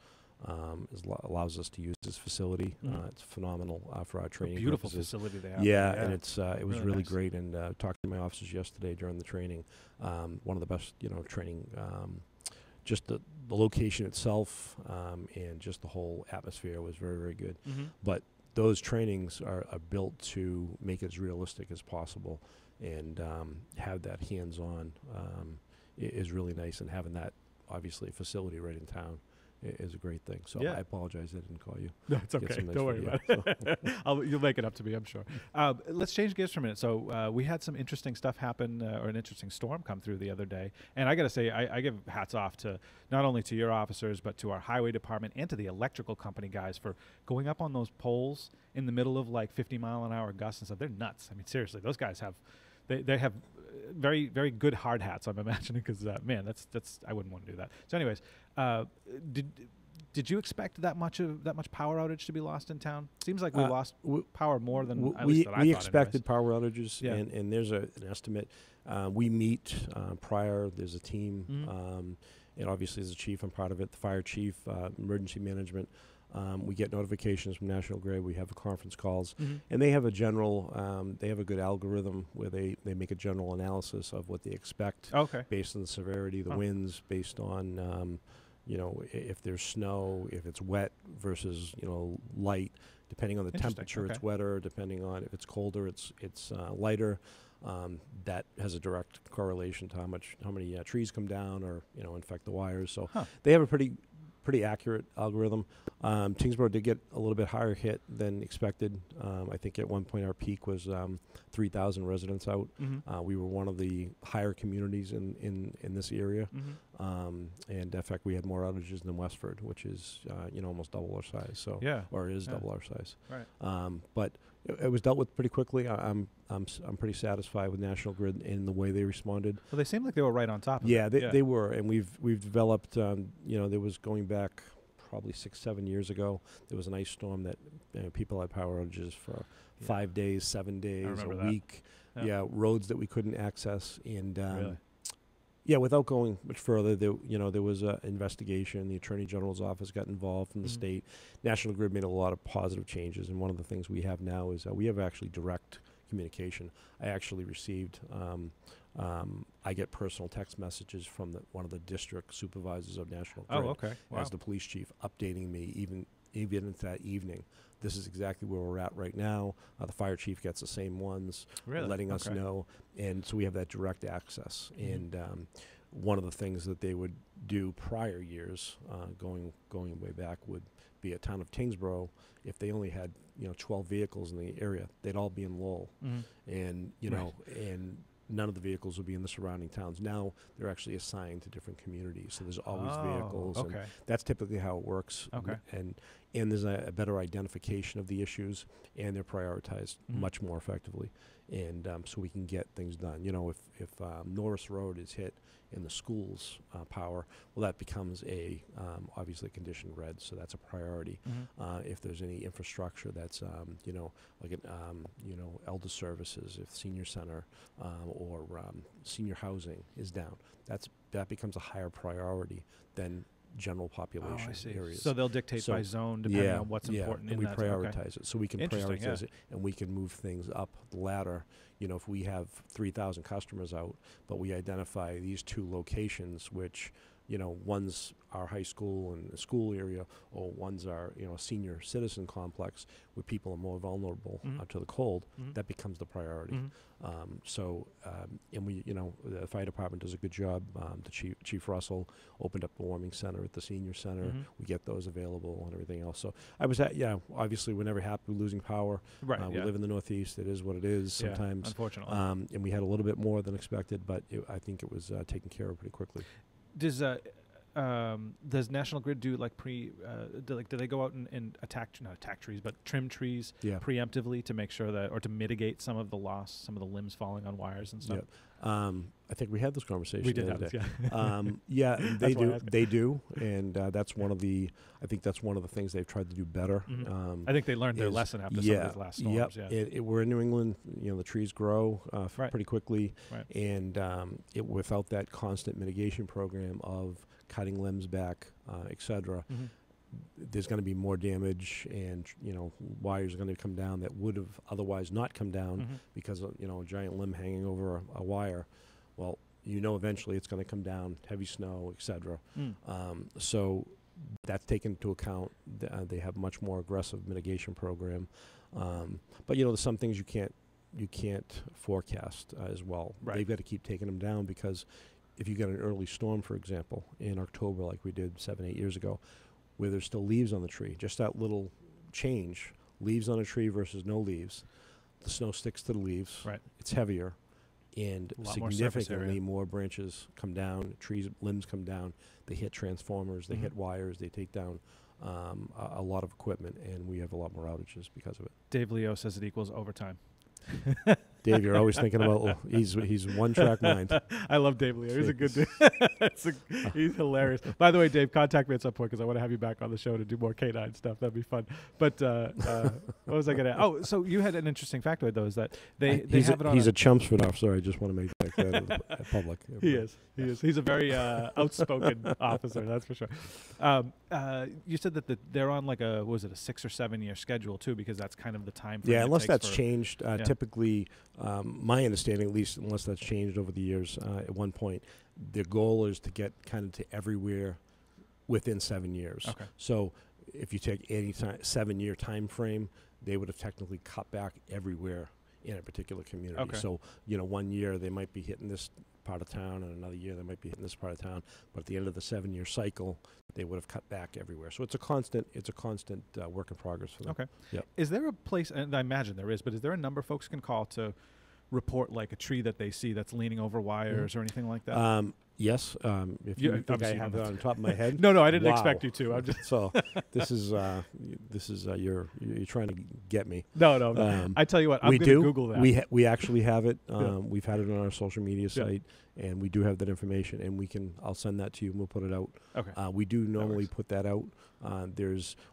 allows us to use this facility. It's phenomenal for our training. Beautiful purposes. Facility they have. Yeah, and it was really nice. Great. And talking to my officers yesterday during the training, one of the best training. Just the location itself and just the whole atmosphere was very, very good. But those trainings are built to make it as realistic as possible, and have that hands-on is really nice. And having that, obviously, facility right in town is a great thing. So I apologize I didn't call you. No, it's okay. Nice Don't worry about it. You'll make it up to me, I'm sure. Let's change gears for a minute. So we had some interesting stuff happen, or an interesting storm come through the other day. And I got to say, I give hats off to not only to your officers, but to our highway department and to the electrical company guys for going up on those poles in the middle of like 50-mile-an-hour gusts and stuff. They're nuts. I mean, seriously, those guys have they have very, very good hard hats, I'm imagining, because man, that's I wouldn't want to do that. So anyways, did you expect that much power outage to be lost in town? Seems like we lost power more than we thought expected power outages, yeah. and there's an estimate. We meet prior. There's a team, and obviously as a chief, I'm part of it. The fire chief, emergency management. We get notifications from National Grid. We have conference calls, and they have a general. They have a good algorithm where they make a general analysis of what they expect based on the severity, the winds, based on if there's snow, if it's wet versus light. Depending on the temperature, it's wetter. Depending on if it's colder, it's lighter. That has a direct correlation to how many trees come down or infect the wires. So they have a pretty accurate algorithm. Tyngsborough did get a little bit higher hit than expected. I think at one point our peak was 3,000 residents out. We were one of the higher communities in this area. And in fact, we had more outages than Westford, which is almost double our size. So or is double our size. Right. But it was dealt with pretty quickly. I'm pretty satisfied with National Grid in the way they responded. Well, they seemed like they were right on top of it. Yeah, they were, and we've developed. There was going back probably 6-7 years ago. There was an ice storm that people had power outages for 5 days, 7 days, a week. Yeah, roads that we couldn't access, and really? Yeah, without going much further, there was an investigation. The Attorney General's office got involved from the state. National Grid made a lot of positive changes, and one of the things we have now is we have actually direct communication. I actually received, I get personal text messages from one of the district supervisors of National Grid as the police chief, updating me even into that evening. This is exactly where we're at right now. The fire chief gets the same ones, letting us know. And so we have that direct access. And one of the things that they would do prior years, going way back, would be at town of Tyngsborough. If they only had 12 vehicles in the area, they'd all be in Lowell. And and none of the vehicles will be in the surrounding towns. Now they're actually assigned to different communities, so there's always vehicles. And that's typically how it works. And there's a better identification of the issues, and they're prioritized much more effectively. And so we can get things done. If Norris Road is hit in the school's power, well, that becomes obviously condition red, so that's a priority. If there's any infrastructure that's like elder services, if senior center or senior housing is down, that becomes a higher priority than general population areas. So they'll dictate by zone depending on what's important and in we that. prioritize it. So we can prioritize it, and we can move things up the ladder. You know, if we have 3,000 customers out, but we identify these 2 locations, which, you know, one's our high school and school area, or one's our, you know, senior citizen complex where people are more vulnerable to the cold, that becomes the priority. And we, you know, the fire department does a good job. The Chief Russell opened up a warming center at the senior center. We get those available and everything else. So I was at, obviously we're never happy with losing power. We live in the Northeast. It is what it is sometimes. Unfortunately. And we had a little bit more than expected, but I think it was taken care of pretty quickly. Does National Grid do like do they go out and not attack trees, but trim trees preemptively to make sure that, or to mitigate some of the loss, some of the limbs falling on wires and stuff? I think we had this conversation. We did the other day. They do. They do, and that's one of the. I think that's one of the things they've tried to do better. I think they learned their lesson after some of these last storms. We're in New England. You know, the trees grow pretty quickly, and without that constant mitigation program of cutting limbs back, etc. There's going to be more damage, and you know, wires are going to come down that would have otherwise not come down because of, you know, a giant limb hanging over a wire. Well, you know, eventually it's going to come down, heavy snow, etc. So that's taken into account. They have much more aggressive mitigation program, but you know, there's some things you can't forecast as well. They've got to keep taking them down, because if you get an early storm, for example, in October, like we did 7-8 years ago, where there's still leaves on the tree, just that little change, leaves on a tree versus no leaves, the snow sticks to the leaves, it's heavier, and significantly more branches come down, limbs come down, they hit transformers, they hit wires, they take down a lot of equipment, and we have a lot more outages because of it. Dave Leo says it equals overtime. Dave, you're always thinking about, he's one-track mind. I love Dave Leo. He's a good dude. He's hilarious. By the way, Dave, contact me at some point, because I want to have you back on the show to do more canine stuff. That'd be fun. But what was I going to... Oh, so you had an interesting factoid, though, is that they have it on... He's a Chelmsford officer. I just want to make that clear at public. He is. He's a very outspoken officer, that's for sure. You said that they're on like a 6 or 7 year schedule, too, because that's kind of the time frame. Yeah, unless that's changed. Typically... my understanding, at least, unless that's changed over the years, at one point, their goal is to get kind of to everywhere within 7 years. Okay. So if you take any 7-year time frame, they would have technically cut back everywhere in a particular community. Okay. So, you know, 1 year they might be hitting this part of town, and another year they might be hitting this part of town. But at the end of the 7-year cycle, they would have cut back everywhere. So it's a constant work in progress for them. Okay. Yep. Is there a place, and I imagine there is, but is there a number folks can call to report like a tree that they see that's leaning over wires or anything like that? Yes. If you think I have it on top of my head. No, I didn't expect you to. I'm just so this is you're trying to get me. No. I tell you what, I'm going to Google that. We actually have it. We've had it on our social media site, and we do have that information, and I'll send that to you, and we'll put it out. Okay. We do normally put that out.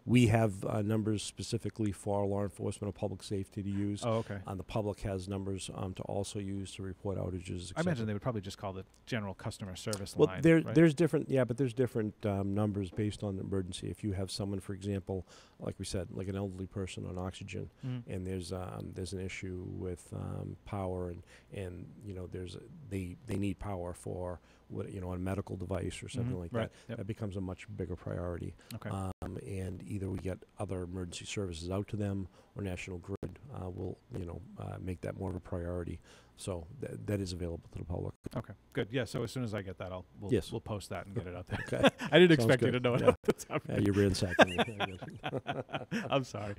We have numbers specifically for law enforcement or public safety to use. Oh, okay. The public has numbers to also use to report outages. I imagine they would probably just call the general customer service line. Well, there's different, but there's different numbers based on the emergency. If you have someone, for example, like we said, like an elderly person on oxygen, and there's an issue with power, and you know they need power for a medical device or something like that. That becomes a much bigger priority. Okay. And either we get other emergency services out to them, or National Grid will make that more of a priority. So that is available to the public. Okay, good. Yeah. So as soon as I get that, we'll post that and get it out there. Okay. I didn't expect you to know it. You're ransacking me. I'm sorry.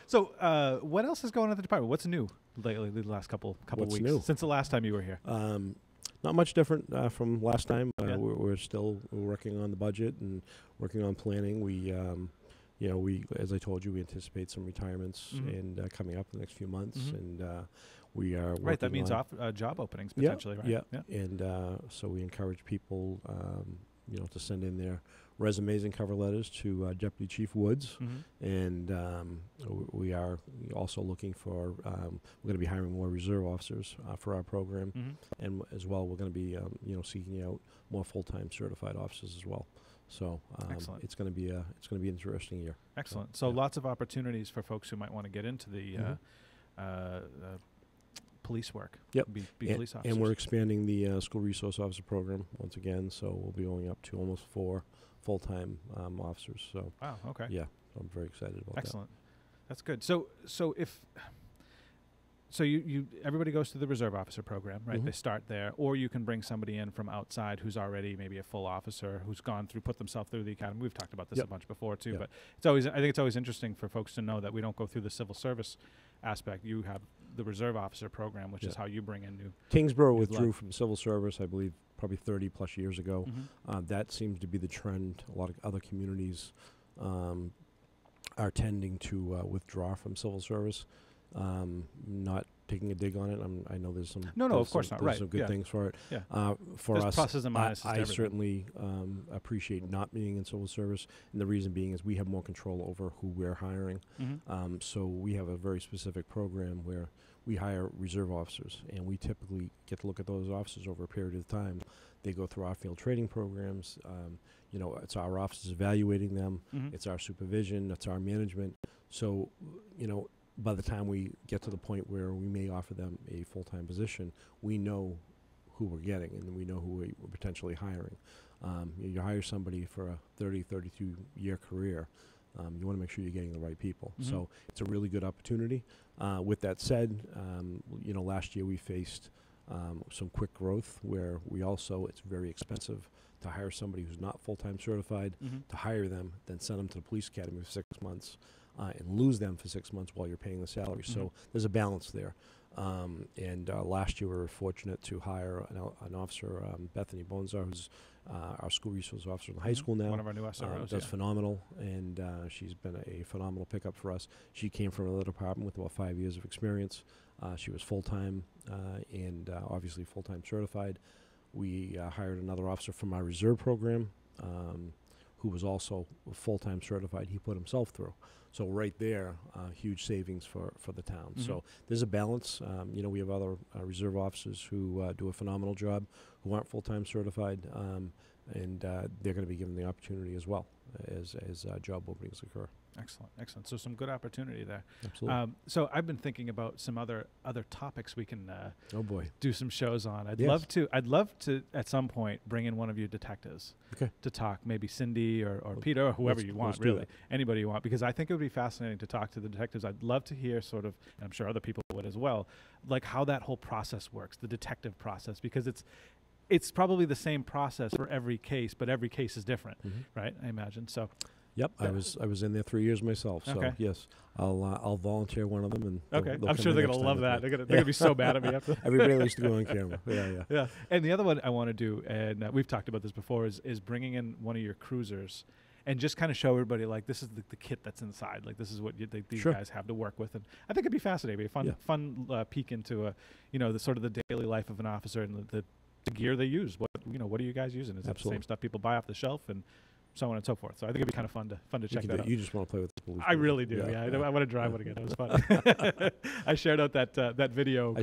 So what else is going on at the department? What's new lately? The last couple weeks new? Since the last time you were here? Not much different from last time. We're still working on the budget and working on planning. We, as I told you, we anticipate some retirements and coming up in the next few months, and we are working that means job openings potentially, right? Yeah. And so we encourage people, to send in their resumes and cover letters to Deputy Chief Woods, and we are also looking for. We're going to be hiring more reserve officers for our program, and as well, we're going to be seeking out more full-time certified officers as well. So Excellent. it's going to be an interesting year. Excellent. So lots of opportunities for folks who might want to get into the police work. Yep. Be police officers. And we're expanding the school resource officer program once again. So we'll be going up to almost 4 full-time officers. So wow. Okay. yeah, so I'm very excited about that. Excellent. That's good. So you everybody goes through the reserve officer program, right? They start there, or you can bring somebody in from outside who's already maybe a full officer who's put themselves through the academy. We've talked about this a bunch before too, but I think it's always interesting for folks to know that we don't go through the civil service aspect. You have the reserve officer program, which is how you bring in new. Tyngsborough withdrew from civil service, I believe, probably 30 plus years ago. That seems to be the trend. A lot of other communities are tending to withdraw from civil service. Not taking a dig on it. I know there's some of course not. Right, some good things for it. Yeah. For there's us, pluses and minuses to I everything. certainly appreciate not being in civil service, and the reason being is we have more control over who we're hiring. So we have a very specific program where we hire reserve officers, and we typically get to look at those officers over a period of time. They go through our field training programs. It's our officers evaluating them. It's our supervision. It's our management. So, by the time we get to the point where we may offer them a full-time position, we know who we're getting, and we know who we're potentially hiring. You hire somebody for a 30, 32-year career, you want to make sure you're getting the right people. So it's a really good opportunity. With that said, last year we faced some quick growth where it's very expensive to hire somebody who's not full-time certified, to hire them, then send them to the police academy for 6 months, and lose them for 6 months while you're paying the salary. So there's a balance there. And last year we were fortunate to hire an officer, Bethany Bonzar, who's our school resource officer in high school now. One of our new SROs. Does phenomenal, and she's been a phenomenal pickup for us. She came from another department with about 5 years of experience. She was full-time and obviously full-time certified. We hired another officer from our reserve program who was also full-time certified. He put himself through. So right there, huge savings for the town. So there's a balance. We have other reserve officers who do a phenomenal job, who aren't full-time certified, and they're going to be given the opportunity as well as job openings occur. Excellent. So some good opportunity there. Absolutely. So I've been thinking about some other topics we can do some shows on. I'd love to at some point bring in one of you detectives to talk, maybe Cindy or Peter or whoever you want, really, anybody you want, because I think it would be fascinating to talk to the detectives. I'd love to hear sort of, and I'm sure other people would as well, like how that whole process works, the detective process, because it's probably the same process for every case, but every case is different, right? I imagine. So. Yep, I was in there 3 years myself. So yes, I'll volunteer one of them, and I'm sure they're gonna love that. They're gonna be so mad at me after. Everybody likes to go on camera. Yeah. And the other one I want to do, and we've talked about this before, is bringing in one of your cruisers, and just kind of show everybody like this is the kit that's inside. Like this is what these guys have to work with, and I think it'd be fascinating, it'd be a fun peek into the sort of the daily life of an officer and the gear they use. What are you guys using? Is it the same stuff people buy off the shelf and so on and so forth? So I think it'd be kind of fun to check that out. You just want to play with the police. I really do. Yeah. I want to drive one again. It was fun. I shared out that video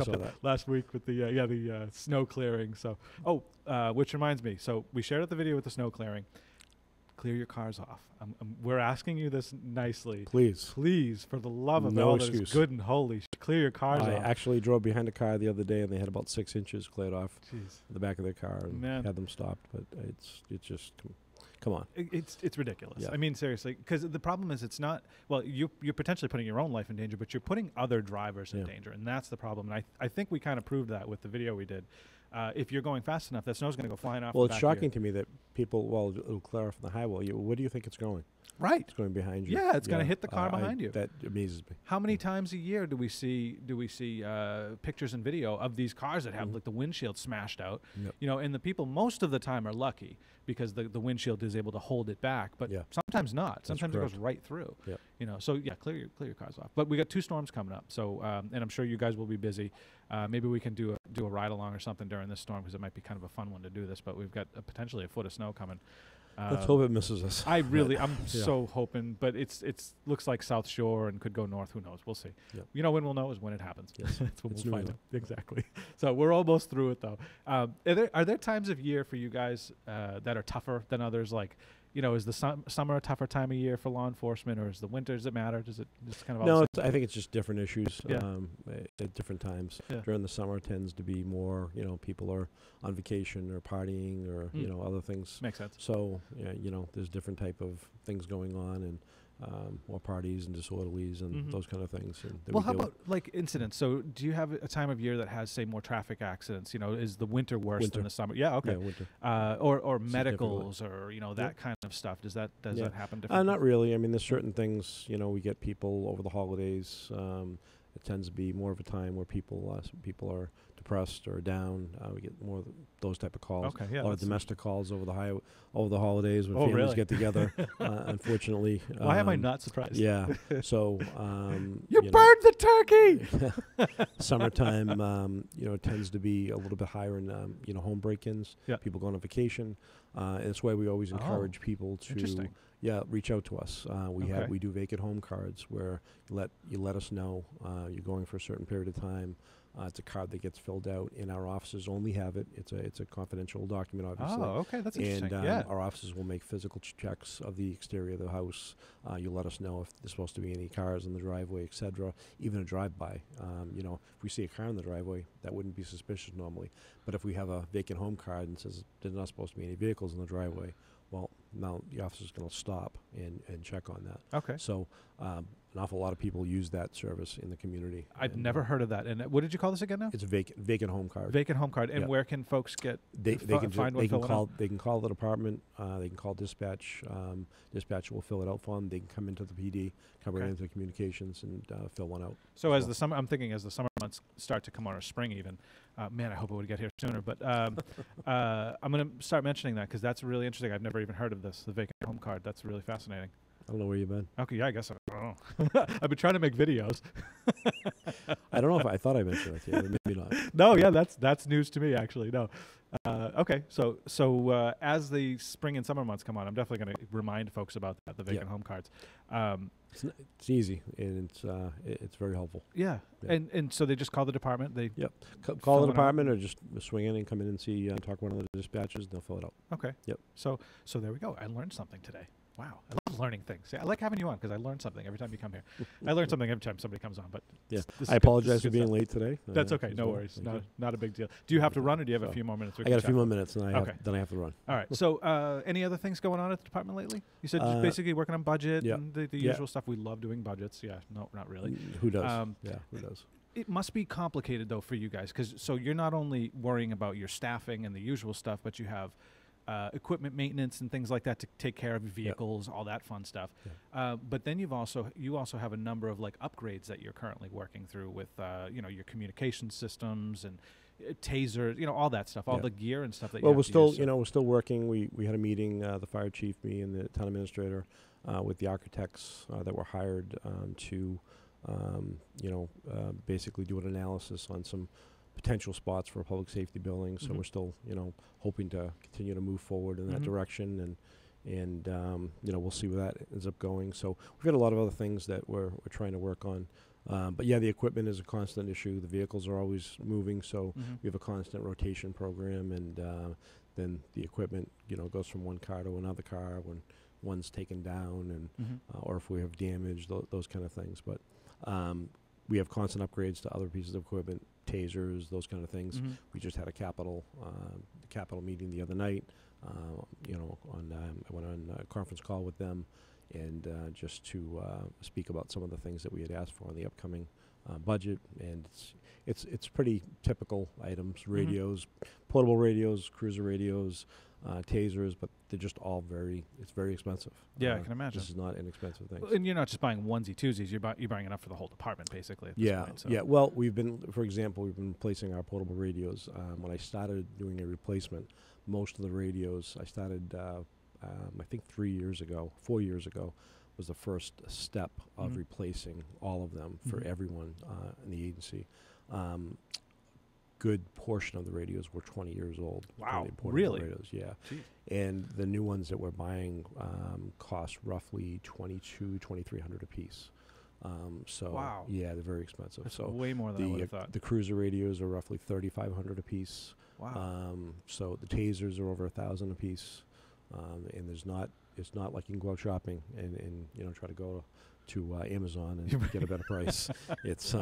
last week with the snow clearing. So which reminds me. So we shared out the video with the snow clearing. Clear your cars off. We're asking you this nicely. Please, for the love of all that is good and holy, clear your cars off. I actually drove behind a car the other day, and they had about 6 inches cleared off the back of their car, and had them stopped. But it's just. Come on. It's ridiculous. Yeah. I mean, seriously, because the problem is it's not, you're potentially putting your own life in danger, but you're putting other drivers in danger, and that's the problem. And I think we kind of proved that with the video we did. If you're going fast enough, that snow's going to go flying off. Well, it's shocking to me that people, it'll clear off the highway. Where do you think it's going? Right. It's going behind you. Yeah, it's going to hit the car behind you. That amazes me. How many times a year do we see pictures and video of these cars that have like the windshield smashed out? Yep. And the people most of the time are lucky because the windshield is able to hold it back, but sometimes not. Sometimes it goes right through. Yep. So clear your cars off. But we got 2 storms coming up. So and I'm sure you guys will be busy. Maybe we can do a ride along or something during this storm because it might be kind of a fun one to do this. But we've got potentially a foot of snow coming. Let's hope it misses us. I'm so hoping, but it's looks like South Shore and could go north. Who knows? We'll see. Yep. When we'll know is when it happens. Yes. That's when we'll find out. Exactly. So we're almost through it though. Are there times of year for you guys that are tougher than others? Like, is the summer a tougher time of year for law enforcement, or is the winter? Does it matter? Does it just kind of No, I think it's just different issues Yeah. at different times. Yeah. During the summer tends to be more, people are on vacation or partying or, other things. Makes sense. So, there's different type of things going on, and more parties and disorderlies and those kind of things. And Well, how about like incidents? So do you have a time of year that has, say, more traffic accidents? Is the winter worse than the summer? Yeah, okay. Yeah, winter. Or medicals or, that kind of stuff. Does that happen differently? Not really. I mean, there's certain things, we get people over the holidays. It tends to be more of a time where people are depressed or down. We get more of those type of calls. Okay, yeah. A lot of domestic calls over the holidays when families really? get together. Unfortunately, why am I not surprised? Yeah. So you burned the turkey. Summertime, tends to be a little bit higher in home break-ins. Yeah. People going on vacation. And it's why we always encourage people to reach out to us. We do vacant home cards where you let us know you're going for a certain period of time. It's a card that gets filled out, and our offices only have it. It's a confidential document, obviously. Oh, okay, that's interesting. And our offices will make physical checks of the exterior of the house. You let us know if there's supposed to be any cars in the driveway, etc. Even a drive-by. If we see a car in the driveway, that wouldn't be suspicious normally. But if we have a vacant home card and says there's not supposed to be any vehicles in the driveway, well, now the officer's going to stop and check on that. Okay. So an awful lot of people use that service in the community. I've never heard of that. And what did you call this again now? It's a vacant home card. Vacant home card. And where can folks get They can call the department. They can call dispatch. Dispatch will fill it out for them. They can come into the PD, come right into communications, and fill one out. So as the summer, I'm thinking as the summer months start to come on, or spring even. Man, I hope it would get here sooner. But I'm going to start mentioning that because that's really interesting. I've never even heard of this, the vacant home card. That's really fascinating. I don't know where you've been. Okay, yeah, I guess I don't know. I've been trying to make videos. I don't know if I thought I mentioned that to you, but maybe not. No, yeah, that's news to me, actually. No. Okay, so as the spring and summer months come on, I'm definitely going to remind folks about that, the vacant home cards. It's easy, and it's very helpful. Yeah. And so they just call the department? They call the department or just swing in and come in and see, talk to one of the dispatchers, and they'll fill it out. Okay. Yep. So there we go. I learned something today. Wow, I love learning things. Yeah, I like having you on because I learn something every time you come here. I learn something every time somebody comes on. But I apologize for being late today. That's okay, no worries. Not a big deal. Do you have to run, or do you have a few more minutes? I got a few more minutes, and then I have to run. All right. So, any other things going on at the department lately? You said just basically working on budget and the usual stuff. We love doing budgets. Yeah, no, not really. Who does? Who does? It must be complicated though for you guys, because so you're not only worrying about your staffing and the usual stuff, but you have equipment maintenance and things like that to take care of vehicles, all that fun stuff. But then you also have a number of like upgrades that you're currently working through with your communication systems and taser, all that stuff, all the gear and stuff that. Well, we're still working. We had a meeting, the fire chief, me, and the town administrator, with the architects that were hired to basically do an analysis on some potential spots for public safety buildings. So we're still, hoping to continue to move forward in that direction, and we'll see where that ends up going. So we've got a lot of other things that we're trying to work on. But the equipment is a constant issue. The vehicles are always moving, so we have a constant rotation program, and then the equipment, goes from one car to another car when one's taken down, and or if we have damage, those kind of things. But we have constant upgrades to other pieces of equipment, tasers, those kind of things. We just had a capital meeting the other night. I went on a conference call with them, and just to speak about some of the things that we had asked for in the upcoming budget. And it's pretty typical items: radios, portable radios, cruiser radios, tasers, but they're just all very expensive. Yeah, I can imagine. This is not inexpensive things. And you're not just buying onesie twosies; you're buying enough for the whole department, basically. At this point, so. Yeah. Well, we've been replacing our portable radios. When I started doing a replacement, most of the radios I started, I think 4 years ago, was the first step of replacing all of them for everyone in the agency. Good portion of the radios were 20 years old. Wow, really? Radios, yeah. Jeez. And the new ones that we're buying cost roughly $2,200-$2,300 a piece. Wow. Yeah, they're very expensive. That's way more than I would have thought. The cruiser radios are roughly $3,500 a piece. Wow. So the tasers are over $1,000 a piece. And there's not it's not like you can go out shopping and you know, try to go to Amazon and get a better price. It's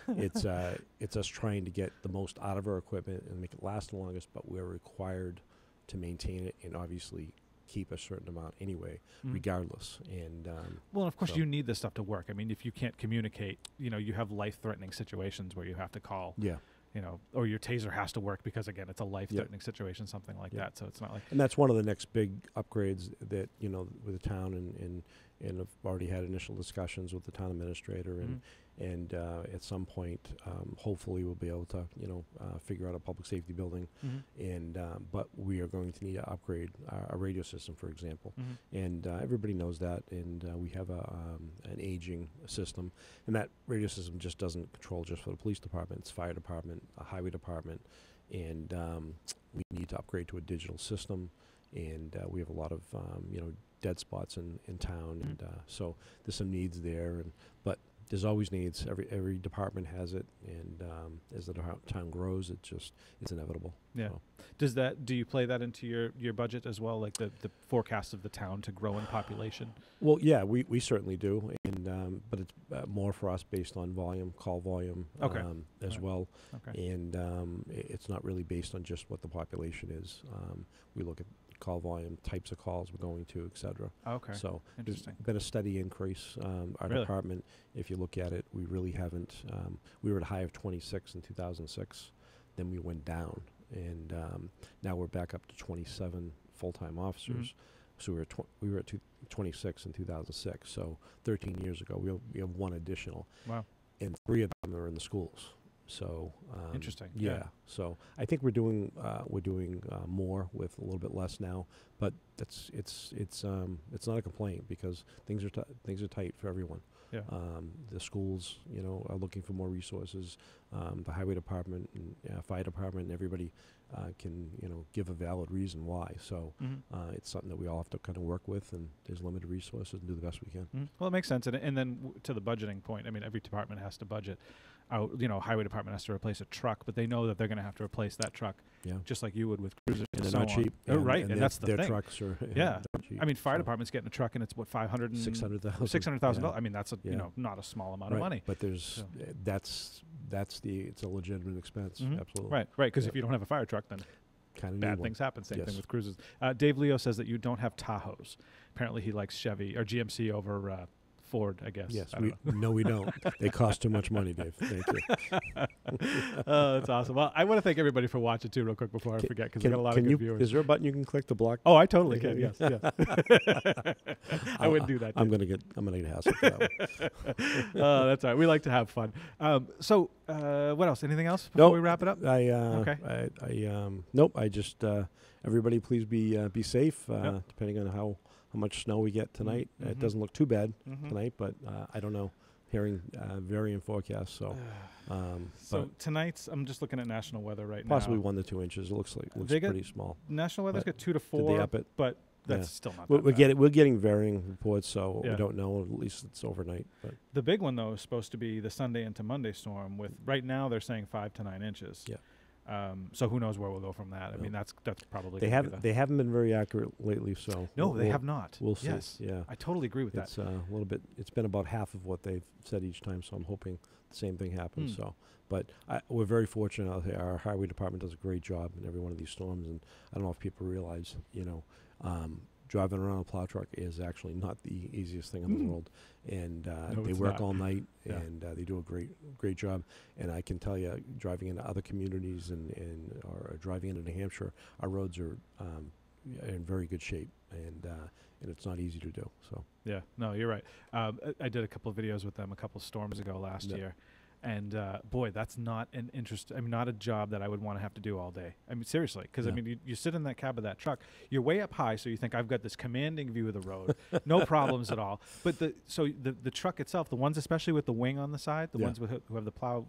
it's us trying to get the most out of our equipment and make it last the longest, but we're required to maintain it and obviously keep a certain amount anyway, regardless. And well, of course, you need this stuff to work. I mean, if you can't communicate, you know, you have life-threatening situations where you have to call. Yeah. You know, or your taser has to work because, again, it's a life-threatening situation, something like that. So it's not like. And that's one of the next big upgrades that, you know, with the town, and I've already had initial discussions with the town administrator, and at some point, hopefully, we'll be able to, you know, figure out a public safety building, and but we are going to need to upgrade our radio system, for example, and everybody knows that, and we have an aging system, and that radio system just doesn't control just for the police department; it's fire department, a highway department, and we need to upgrade to a digital system, and we have a lot of you know, dead spots in town, and so there's some needs there, but there's always needs. Every department has it, and as the town grows, it's inevitable. Yeah. So. Do you play that into your budget as well, like the forecast of the town to grow in population? Well, yeah, we certainly do, and but it's more for us based on volume, call volume, as well. Okay. And it's not really based on just what the population is. We look at call volume, types of calls we're going to, et cetera. Okay. So there's been a steady increase. Our department, if you look at it, we really haven't. We were at a high of 26 in 2006. Then we went down, and now we're back up to 27 full-time officers. So we were at 26 in 2006. So 13 years ago, we have one additional. Wow. And 3 of them are in the schools. So interesting. Yeah. So I think we're doing more with a little bit less now, but it's not a complaint because things are tight for everyone. Yeah. The schools, you know, are looking for more resources. The highway department and fire department and everybody can, you know, give a valid reason why. So it's something that we all have to kind of work with, and there's limited resources and do the best we can. Well, it makes sense. And then to the budgeting point, I mean, every department has to budget. You know, highway department has to replace a truck, but they know that they're going to have to replace that truck, just like you would with cruisers. And they're not cheap. Right, and that's the thing. Their trucks are cheap. I mean, fire department's getting a truck, and it's what, $600,000. I mean, that's you know, not a small amount of money. But there's it's a legitimate expense. Absolutely. Right. Because if you don't have a fire truck, then bad things happen. Same thing with cruises. Dave Leo says that you don't have Tahoes. Apparently, he likes Chevy or GMC over Ford, I guess. Yes, no, we don't. They cost too much money, Dave. Thank you. Oh, that's awesome. Well, I want to thank everybody for watching too, real quick before I forget, because we got a lot of good viewers. Is there a button you can click to block? Oh, I totally can. Yes. I wouldn't do that. I'm gonna get hassled for that one. That's all right. We like to have fun. So, what else? Anything else before we wrap it up? Nope. I just everybody, please be safe. Depending on how much snow we get tonight. It doesn't look too bad tonight, but I don't know. Hearing varying forecasts, so. So tonight's, I'm just looking at national weather right now. Possibly 1 to 2 inches. It looks pretty small. National weather's got 2 to 4. Did they up it? But that's still not. We're getting varying reports, so we don't know. At least it's overnight. But the big one though is supposed to be the Sunday into Monday storm. With right now they're saying 5 to 9 inches. Yeah. So who knows where we'll go from that? I mean, that's probably they haven't been very accurate lately. So no, they have not. We'll see. Yes, yeah, I totally agree with that. It's a little bit. It's been about half of what they've said each time. So I'm hoping the same thing happens. So, but we're very fortunate out here. Our highway department does a great job in every one of these storms, and I don't know if people realize, you know, driving around a plow truck is actually not the easiest thing in the world, and they work all night, and they do a great job. And I can tell you, driving into other communities or driving into New Hampshire, our roads are in very good shape, and it's not easy to do. So yeah, no, you're right. I did a couple of videos with them a couple of storms ago last year. And boy, that's not an interest. I mean, not a job that I would want to have to do all day. I mean, seriously, because I mean, you sit in that cab of that truck, you're way up high, so you think I've got this commanding view of the road, no problems at all. But the truck itself, the ones especially with the wing on the side, the ones who have the plow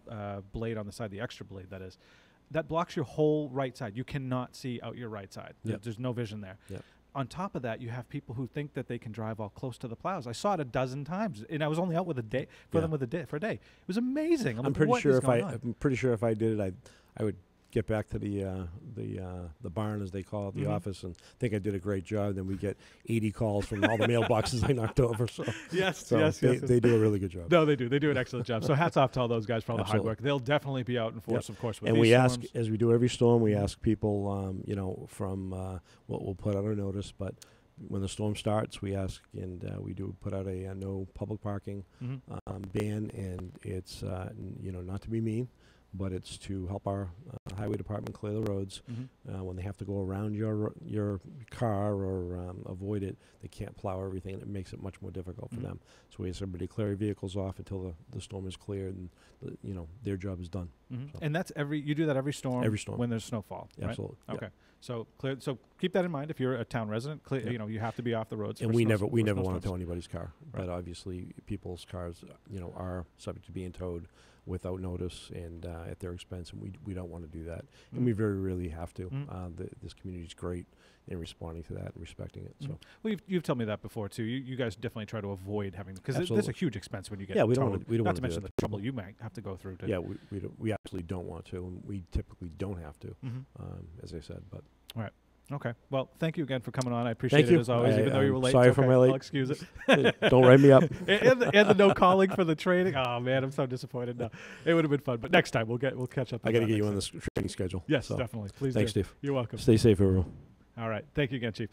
blade on the side, the extra blade that is, that blocks your whole right side. You cannot see out your right side. There's no vision there. On top of that, you have people who think that they can drive all close to the plows. I saw it a dozen times, and I was only out with a day for them for a day. It was amazing. I'm pretty sure if I did it, I would get back to the barn, as they call it, the office, and think I did a great job. Then we get 80 calls from all the mailboxes I knocked over. So yes, they do a really good job. No, they do. They do an excellent job. So hats off to all those guys for all the hard work. They'll definitely be out in force, of course. With and these we storms. ask, as we do every storm, we ask people, from what we'll put out a notice, but when the storm starts, we ask, and we do put out a no public parking ban, and it's not to be mean, but it's to help our highway department clear the roads. When they have to go around your car or avoid it, they can't plow everything, and it makes it much more difficult for them. So we ask everybody to clear your vehicles off until the storm is cleared, and their job is done. So. And that's you do that every storm. Every storm when there's snowfall. Right? Absolutely. Okay. So clear. So keep that in mind if you're a town resident. You have to be off the roads. And we never want to tow anybody's car, but obviously people's cars, are subject to being towed without notice and at their expense, and we don't want to do that, and we very rarely have to. This community is great in responding to that and respecting it. So, well, you've told me that before too. You guys definitely try to avoid having, because there's a huge expense when you get we don't towed. want to. Not to mention the trouble you might have to go through. We absolutely don't want to, and we typically don't have to, as I said. But all right. Okay. Well, thank you again for coming on. I appreciate it as always, even though you were late. Sorry for my late. I'll excuse it. Don't write me up. and the no calling for the training. Oh man, I'm so disappointed. No, it would have been fun, but next time we'll catch up. I got to get you on this training schedule. Yes, definitely. Please. Thanks, do. Steve. You're welcome. Stay safe, everyone. All right. Thank you again, Chief.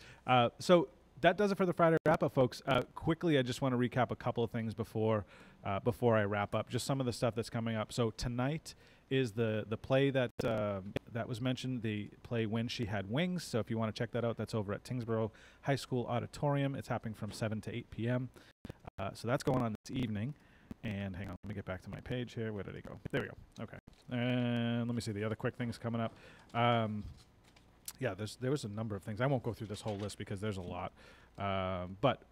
So that does it for the Friday wrap-up, folks. Quickly, I just want to recap a couple of things before I wrap up. Just some of the stuff that's coming up. So tonight is the play that was mentioned, the play When She Had Wings. So if you want to check that out, that's over at Tyngsborough High School Auditorium. It's happening from 7 to 8 p.m. So that's going on this evening. And hang on, let me get back to my page here. Where did it go? There we go. Okay. And let me see the other quick things coming up. There was a number of things. I won't go through this whole list because there's a lot. But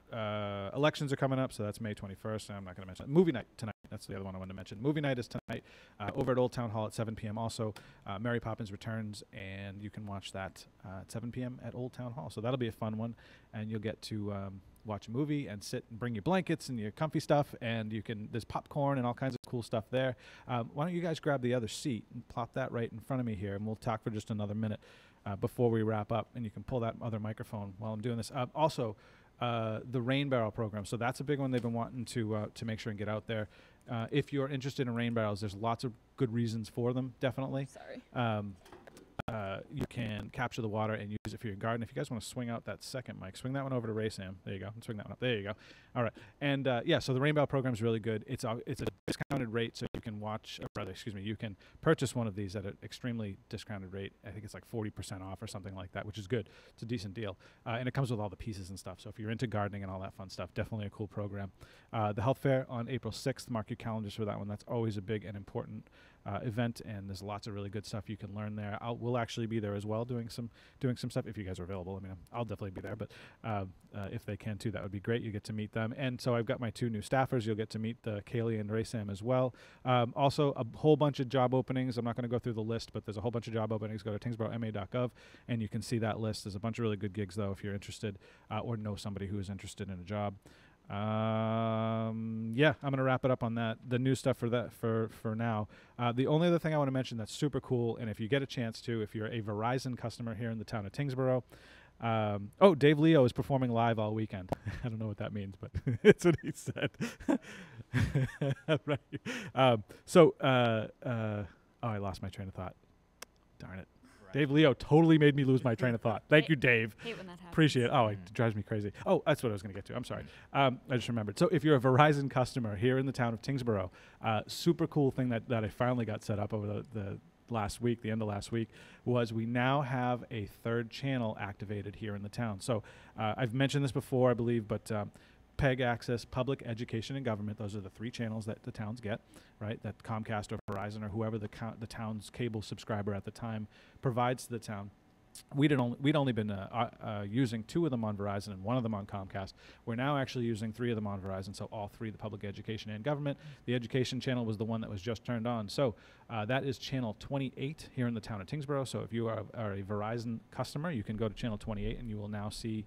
elections are coming up, so that's May 21st. I'm not going to mention it. Movie night tonight. That's the other one I wanted to mention. Movie night is tonight over at Old Town Hall at 7 p.m. Also, Mary Poppins Returns, and you can watch that at 7 p.m. at Old Town Hall. So that'll be a fun one, and you'll get to watch a movie and sit and bring your blankets and your comfy stuff, and there's popcorn and all kinds of cool stuff there. Why don't you guys grab the other seat and plop that right in front of me here, and we'll talk for just another minute before we wrap up, and you can pull that other microphone while I'm doing this. Also, the rain barrel program. So that's a big one they've been wanting to make sure and get out there. If you're interested in rain barrels, there's lots of good reasons for them, definitely. Sorry. You can capture the water and use it for your garden. If you guys want to swing out that second mic, swing that one over to Ray Sam. There you go. And swing that one up. There you go. All right. And so the Rainbow program is really good. It's a discounted rate, so you can you can purchase one of these at an extremely discounted rate. I think it's like 40% off or something like that, which is good. It's a decent deal. And it comes with all the pieces and stuff. So if you're into gardening and all that fun stuff, definitely a cool program. The health fair on April 6th. Mark your calendars for that one. That's always a big and important event, and there's lots of really good stuff you can learn there. We'll actually be there as well, doing some stuff if you guys are available. I mean, I'll definitely be there, but if they can too, that would be great. You get to meet them, and so I've got my 2 new staffers. You'll get to meet Kaylee and Ray Sam as well. Also, a whole bunch of job openings. I'm not going to go through the list, but there's a whole bunch of job openings. Go to tyngsboroughma.gov, and you can see that list. There's a bunch of really good gigs though, if you're interested or know somebody who is interested in a job. I'm gonna wrap it up on that. The new stuff for now. The only other thing I want to mention that's super cool, and if you get a chance to, if you're a Verizon customer here in the town of Tyngsborough, Dave Leo is performing live all weekend. I don't know what that means, but it's what he said. Right. I lost my train of thought. Darn it. Dave Leo totally made me lose my train of thought. Thank you, Dave. Hate when that happens. Appreciate it. Oh, it drives me crazy. Oh, that's what I was going to get to. I'm sorry. I just remembered. So if you're a Verizon customer here in the town of Tyngsborough, super cool thing that I finally got set up over the last week, the end of last week, was we now have a 3rd channel activated here in the town. So I've mentioned this before, I believe, but PEG access, public education and government, those are the 3 channels that the towns get, right? That Comcast or Verizon or whoever the town's cable subscriber at the time provides to the town. We'd only been using 2 of them on Verizon and 1 of them on Comcast. We're now actually using 3 of them on Verizon, so all 3, the public education and government. The education channel was the one that was just turned on. So that is channel 28 here in the town of Tyngsborough. So if you are a Verizon customer, you can go to channel 28 and you will now see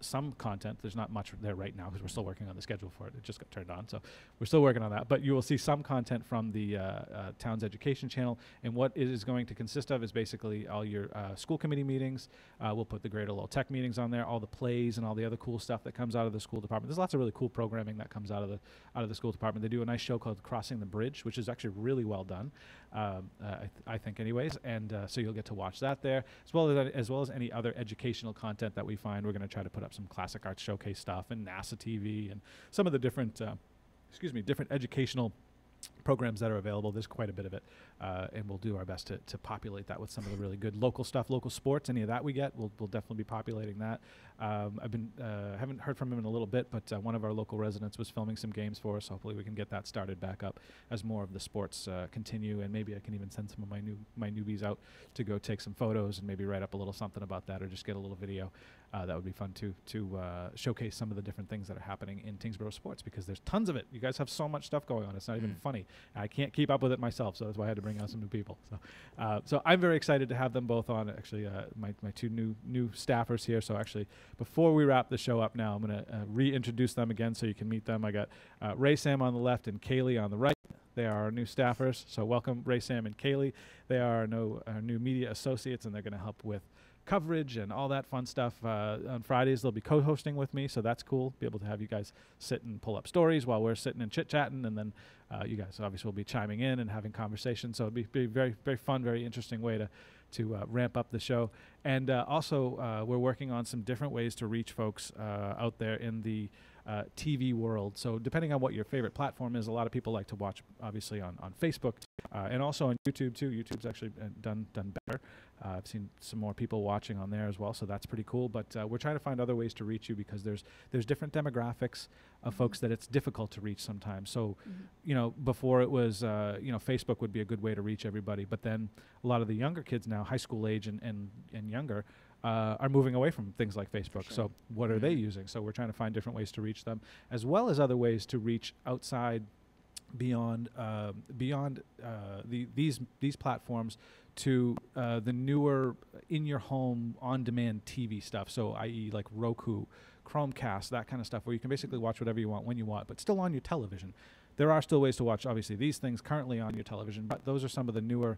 some content. There's not much there right now because we're still working on the schedule for it. It just got turned on, so we're still working on that. But you will see some content from the town's education channel, and what it is going to consist of is basically all your school committee meetings. We'll put the Greater Lowell Tech meetings on there, all the plays and all the other cool stuff that comes out of the school department. There's lots of really cool programming that comes out of the school department. They do a nice show called Crossing the Bridge, which is actually really well done, I think, anyways. And so you'll get to watch that there, as well as any other educational content that we find. We're going to try to put up some classic arts showcase stuff and NASA TV and some of the different, different educational programs that are available. There's quite a bit of it, and we'll do our best to populate that with some of the really good local stuff, local sports. Any of that we get, we'll definitely be populating that. Haven't heard from him in a little bit, but one of our local residents was filming some games for us. Hopefully we can get that started back up as more of the sports continue, and maybe I can even send some of my newbies out to go take some photos and maybe write up a little something about that, or just get a little video. That would be fun to showcase some of the different things that are happening in Tyngsborough sports, because there's tons of it. You guys have so much stuff going on. It's not even funny. I can't keep up with it myself, so that's why I had to bring out some new people. So I'm very excited to have them both on. Actually, my two new staffers here. So actually, before we wrap the show up now, I'm going to reintroduce them again so you can meet them. I got Ray Sam on the left and Kaylee on the right. They are our new staffers. So welcome, Ray Sam and Kaylee. They are our new media associates, and they're going to help with coverage and all that fun stuff. On Fridays, they'll be co-hosting with me, so that's cool. Be able to have you guys sit and pull up stories while we're sitting and chit-chatting, and then you guys obviously will be chiming in and having conversations. So it'll be very, very fun, very interesting way to ramp up the show. And also, we're working on some different ways to reach folks out there in the TV world. So depending on what your favorite platform is, a lot of people like to watch, obviously, on Facebook and also on YouTube too. YouTube's actually done better. I've seen some more people watching on there as well, so that's pretty cool. But we're trying to find other ways to reach you, because there's different demographics of folks that it's difficult to reach sometimes. So, before it was, Facebook would be a good way to reach everybody. But then a lot of the younger kids now, high school age and younger, are moving away from things like Facebook. Sure. So what are they using? So we're trying to find different ways to reach them, as well as other ways to reach outside, beyond these platforms, to the newer in your home on-demand TV stuff. So i.e. like Roku, Chromecast, that kind of stuff, where you can basically watch whatever you want when you want, but still on your television. There are still ways to watch, obviously, these things currently on your television, but those are some of the newer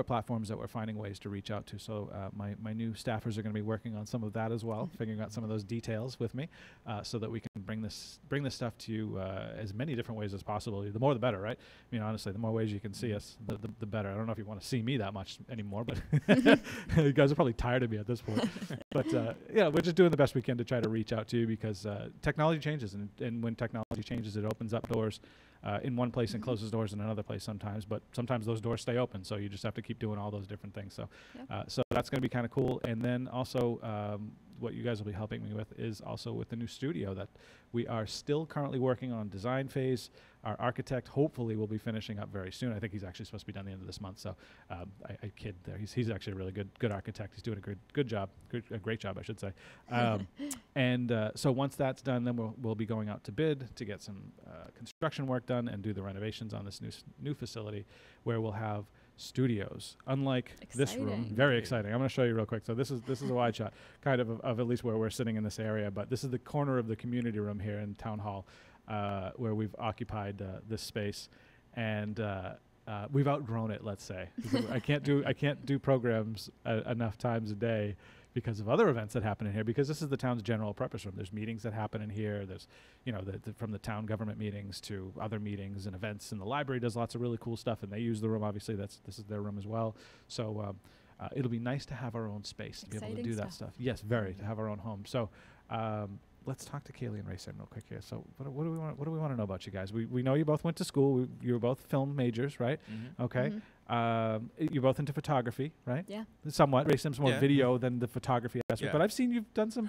platforms that we're finding ways to reach out to. So my new staffers are going to be working on some of that as well, figuring out some of those details with me, so that we can bring this stuff to you as many different ways as possible. The more the better, right? I mean, honestly, the more ways you can see us, the better. I don't know if you want to see me that much anymore, but you guys are probably tired of me at this point. But we're just doing the best we can to try to reach out to you, because technology changes, and when technology changes, it opens up doors in one place and closes doors in another place sometimes, but sometimes those doors stay open, so you just have to keep doing all those different things. So so that's going to be kind of cool. And then also what you guys will be helping me with is also with the new studio that we are still currently working on design phase. Our architect hopefully will be finishing up very soon. I think he's actually supposed to be done the end of this month, so I kid there. He's actually a really good architect. He's doing a good job, a great job, I should say. So once that's done, then we'll be going out to bid to get some construction work done and do the renovations on this new facility, where we'll have studios, unlike this room. Very exciting. I'm going to show you real quick. So this is a wide shot, kind of at least where we're sitting in this area. But this is the corner of the community room here in Town Hall, where we've occupied this space, and we've outgrown it. Let's say I can't do programs enough times a day because of other events that happen in here, because this is the town's general purpose room. There's meetings that happen in here. There's, from the town government meetings to other meetings and events, and the library does lots of really cool stuff, and they use the room. Obviously, this is their room as well. So it'll be nice to have our own space to be able to do that stuff. Yes, to have our own home. So let's talk to Kaylee and Ray Sam real quick here. So what do we want to know about you guys? We know you both went to school. You were both film majors, right? Mm-hmm. Okay. Mm-hmm. You're both into photography, right? Yeah. Somewhat. Ray Sam's more video than the photography aspect, but I've seen you've done some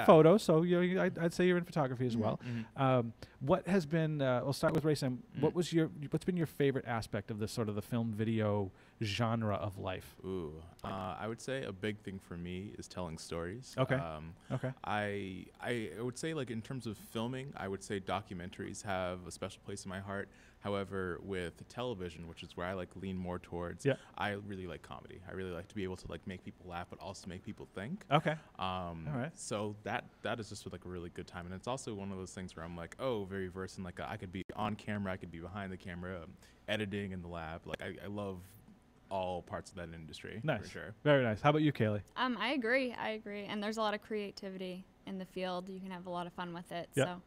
photos, so I'd say you're in photography as well. Mm-hmm. What has been? We'll start with Ray Sam. Mm-hmm. What's been your favorite aspect of this sort of the film video genre of life? Ooh, I would say a big thing for me is telling stories. Okay. Okay. I would say, like, in terms of filming, I would say documentaries have a special place in my heart. However, with television, which is where I like lean more towards, I really like comedy. I really like to be able to like make people laugh, but also make people think. Okay. All right. So that is just like a really good time, and it's also one of those things where I'm like, oh, very versed in like I could be on camera, I could be behind the camera, editing in the lab. Like I love all parts of that industry. Nice. For sure. Very nice. How about you, Kaylee? I agree. And there's a lot of creativity in the field. You can have a lot of fun with it. Yep. So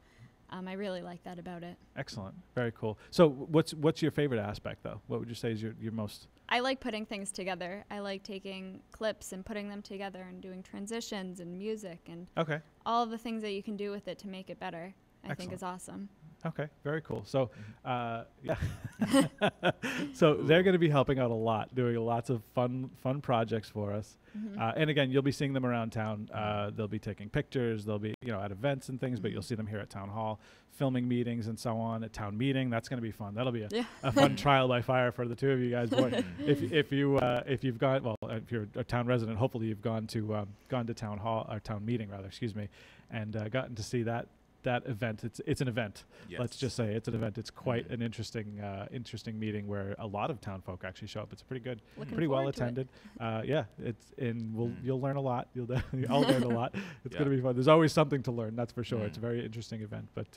I really like that about it. Excellent. Very cool. So what's your favorite aspect, though? What would you say is your most... I like putting things together. I like taking clips and putting them together and doing transitions and music and all of the things that you can do with it to make it better, I think is awesome. Okay, very cool. So, yeah. So they're going to be helping out a lot, doing lots of fun projects for us. And again, you'll be seeing them around town. They'll be taking pictures. They'll be, at events and things, but you'll see them here at Town Hall, filming meetings and so on. At town meeting, that's going to be fun. That'll be a fun trial by fire for the two of you guys. Boy, if you've gone, well, if you're a town resident, hopefully you've gone to Town Hall or town meeting rather, excuse me, and gotten to see that event. It's an event. Yes. Let's just say it's an event. It's quite an interesting meeting where a lot of town folk actually show up. It's pretty well attended. You'll learn a lot. You'll all learn a lot. It's going to be fun. There's always something to learn. That's for sure. It's a very interesting event. But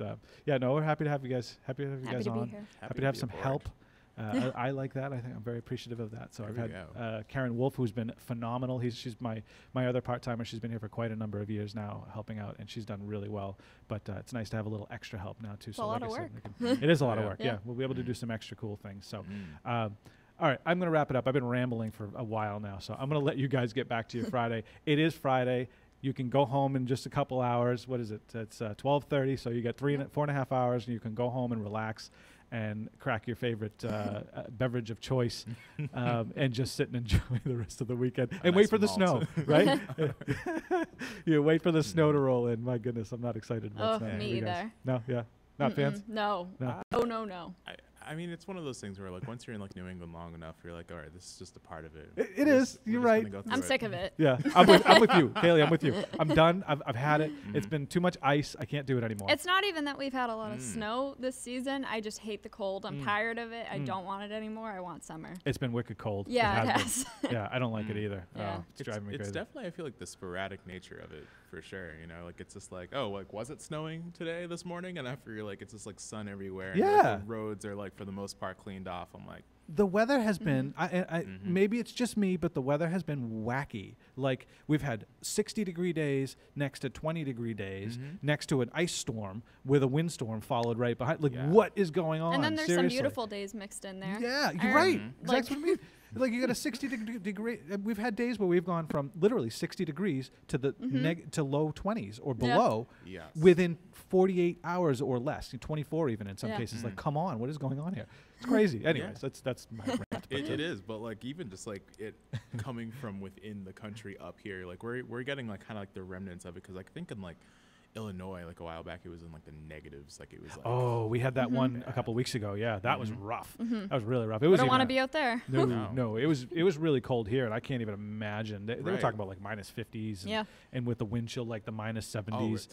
we're happy to have you guys. Happy to have you guys on. Happy to have some help. I like that. I think I'm very appreciative of that. So I've had Karen Wolf, who's been phenomenal. She's my other part-timer. She's been here for quite a number of years now, helping out, and she's done really well. But it's nice to have a little extra help now too. It's a lot of work. It is a lot of work. Yeah, we'll be able to do some extra cool things. So. All right, I'm going to wrap it up. I've been rambling for a while now, so I'm going to let you guys get back to your Friday. It is Friday. You can go home in just a couple hours. What is it? It's 12:30, so you get 4.5 hours, and you can go home and relax and crack your favorite beverage of choice and just sit and enjoy the rest of the weekend and wait for the snow, right? You wait for the snow to roll in. My goodness, I'm not excited about snow. Me either. No, not fans? No. No. I mean, it's one of those things where, like, once you're in like New England long enough, you're like, all right, this is just a part of it. It is. You're right. I'm sick of it. Yeah, I'm with you, Kaylee. I'm with you. I'm done. I've had it. It's been too much ice. I can't do it anymore. It's not even that we've had a lot of snow this season. I just hate the cold. I'm tired of it. I don't want it anymore. I want summer. It's been wicked cold. Yeah, it has. Yeah, I don't like it either. Yeah. It's driving me crazy. It's definitely, I feel like, the sporadic nature of it for sure. Like it's just like, oh, like was it snowing today this morning? And after you're like, it's just like sun everywhere. Yeah. And the roads are like for the most part cleaned off. I'm like, the weather has been, maybe it's just me, but the weather has been wacky. Like we've had 60-degree days next to 20-degree days next to an ice storm with a windstorm followed right behind. Like what is going on? And then there's Seriously. some beautiful days mixed in there. Yeah, you're right. That's what I mean. Like you got a 60-degree. We've had days where we've gone from literally 60 degrees to the to low 20s or below within 48 hours or less, 24 even in some cases. Like, come on, what is going on here? It's crazy. Anyways, that's my rant. It is, but like even just like it coming from within the country up here, like we're getting like kind of like the remnants of it because I think in like Illinois, like a while back, it was in like the negatives. Like it was like, oh, we had that one a couple of weeks ago. Yeah, that was rough. That was really rough. It was. I don't want to be out there. No, it was really cold here, and I can't even imagine. They were talking about like minus 50s, and with the wind chill like the minus 70s.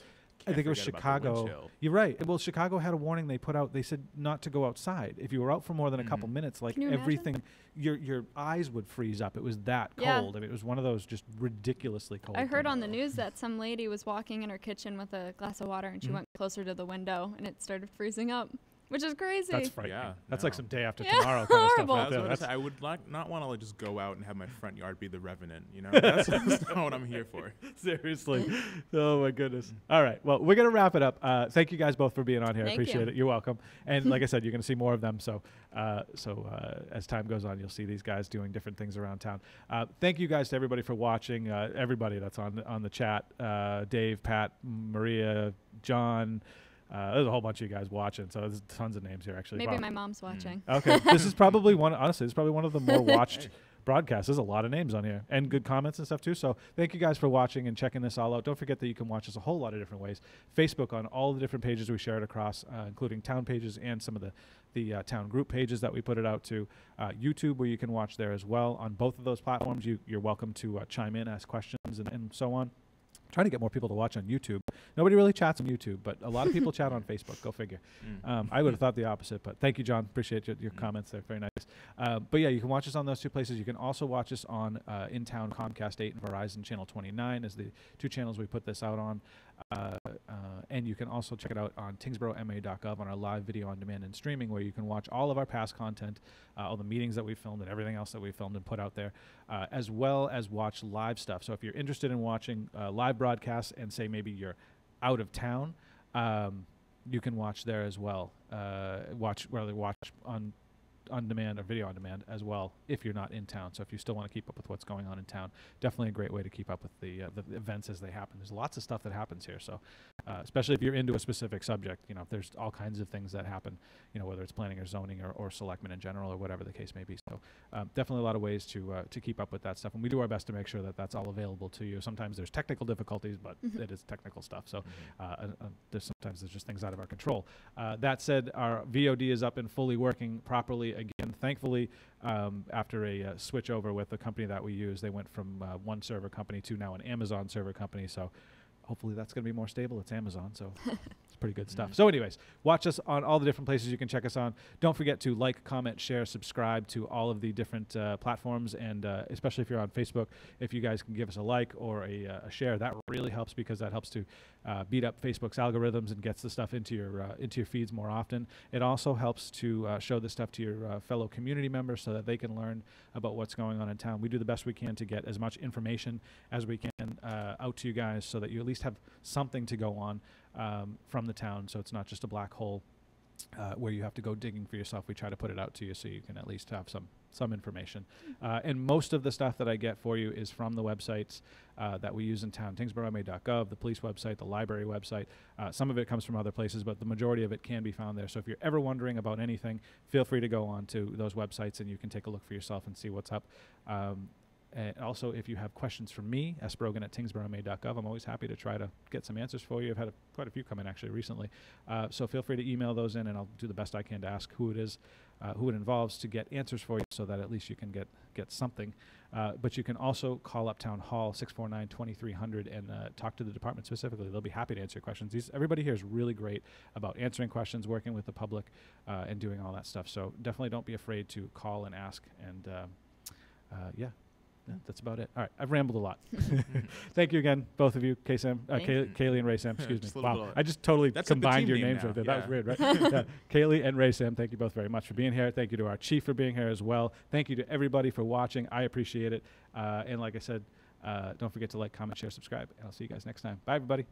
I think it was Chicago. You're right. Well, Chicago had a warning they put out. They said not to go outside. If you were out for more than a couple minutes, like everything, your eyes would freeze up. It was that cold. I mean, it was one of those just ridiculously cold. I heard on the news that some lady was walking in her kitchen with a glass of water, and she went closer to the window, and it started freezing up. Which is crazy. That's frightening. Yeah, that's like some day after tomorrow kind of stuff. Right there. I would not want to like just go out and have my front yard be the Revenant. That's not what I'm here for. Seriously. Oh my goodness. All right. Well, we're gonna wrap it up. Thank you guys both for being on here. I appreciate it. You're welcome. And like I said, you're gonna see more of them. So as time goes on, you'll see these guys doing different things around town. Thank you guys to everybody for watching. Everybody that's on the chat. Dave, Pat, Maria, John. There's a whole bunch of you guys watching, so there's tons of names here actually. Maybe my mom's watching. Okay, this is probably one. Honestly, it's probably one of the more watched broadcasts. There's a lot of names on here and good comments and stuff too. So thank you guys for watching and checking this all out. Don't forget that you can watch us a whole lot of different ways. Facebook on all the different pages we share it across, including town pages and some of the town group pages that we put it out to. YouTube, where you can watch there as well. On both of those platforms, you're welcome to chime in, ask questions, and so on. Trying to get more people to watch on YouTube. Nobody really chats on YouTube, but a lot of people chat on Facebook. Go figure. I would have thought the opposite, but thank you, John. Appreciate your comments there. Very nice. But yeah, you can watch us on those two places. You can also watch us on in-town Comcast 8 and Verizon Channel 29 is the two channels we put this out on. And you can also check it out on tyngsboroughma.gov on our live video on demand and streaming, where you can watch all of our past content, all the meetings that we filmed and everything else that we filmed and put out there, as well as watch live stuff. So if you're interested in watching live broadcasts and say maybe you're out of town, you can watch there as well. Watch on demand or video on demand as well if you're not in town. So if you still want to keep up with what's going on in town, definitely a great way to keep up with the events as they happen. There's lots of stuff that happens here. So especially if you're into a specific subject, there's all kinds of things that happen, whether it's planning or zoning or selectmen in general or whatever the case may be. So definitely a lot of ways to keep up with that stuff. And we do our best to make sure that that's all available to you. Sometimes there's technical difficulties, but it is technical stuff. So sometimes there's just things out of our control. That said, our VOD is up and fully working properly again. Thankfully, after a switch over with the company that we use, they went from one server company to now an Amazon server company. So hopefully that's going to be more stable. It's Amazon, so it's pretty good stuff. So anyways, watch us on all the different places you can check us on. Don't forget to like, comment, share, subscribe to all of the different platforms, and especially if you're on Facebook, if you guys can give us a like or a share, that really helps, because that helps to beat up Facebook's algorithms and gets the stuff into your feeds more often. It also helps to show this stuff to your fellow community members so that they can learn about what's going on in town. We do the best we can to get as much information as we can out to you guys, so that you at least have something to go on from the town, so it's not just a black hole where you have to go digging for yourself. We try to put it out to you so you can at least have some information. And most of the stuff that I get for you is from the websites that we use in town, tyngsboroughma.gov, the police website, the library website. Some of it comes from other places, but the majority of it can be found there. So if you're ever wondering about anything, feel free to go on to those websites and you can take a look for yourself and see what's up. And also, if you have questions for me, sbrogan@tyngsboroughma.gov, I'm always happy to try to get some answers for you. I've had quite a few come in actually recently. So feel free to email those in, and I'll do the best I can to ask who it is, who it involves, to get answers for you, so that at least you can get something. But you can also call up Town Hall 649-2300 and talk to the department specifically. They'll be happy to answer your questions. Everybody here is really great about answering questions, working with the public, and doing all that stuff. So definitely don't be afraid to call and ask. And yeah, that's about it. All right, I've rambled a lot. Thank you again, both of you, Kaylee and Ray Sam. Excuse me. Wow, I just totally combined your names right there. Yeah. That was weird, right? Yeah. Kaylee and Ray Sam, thank you both very much for being here. Thank you to our chief for being here as well. Thank you to everybody for watching. I appreciate it. And like I said, don't forget to like, comment, share, subscribe, and I'll see you guys next time. Bye, everybody.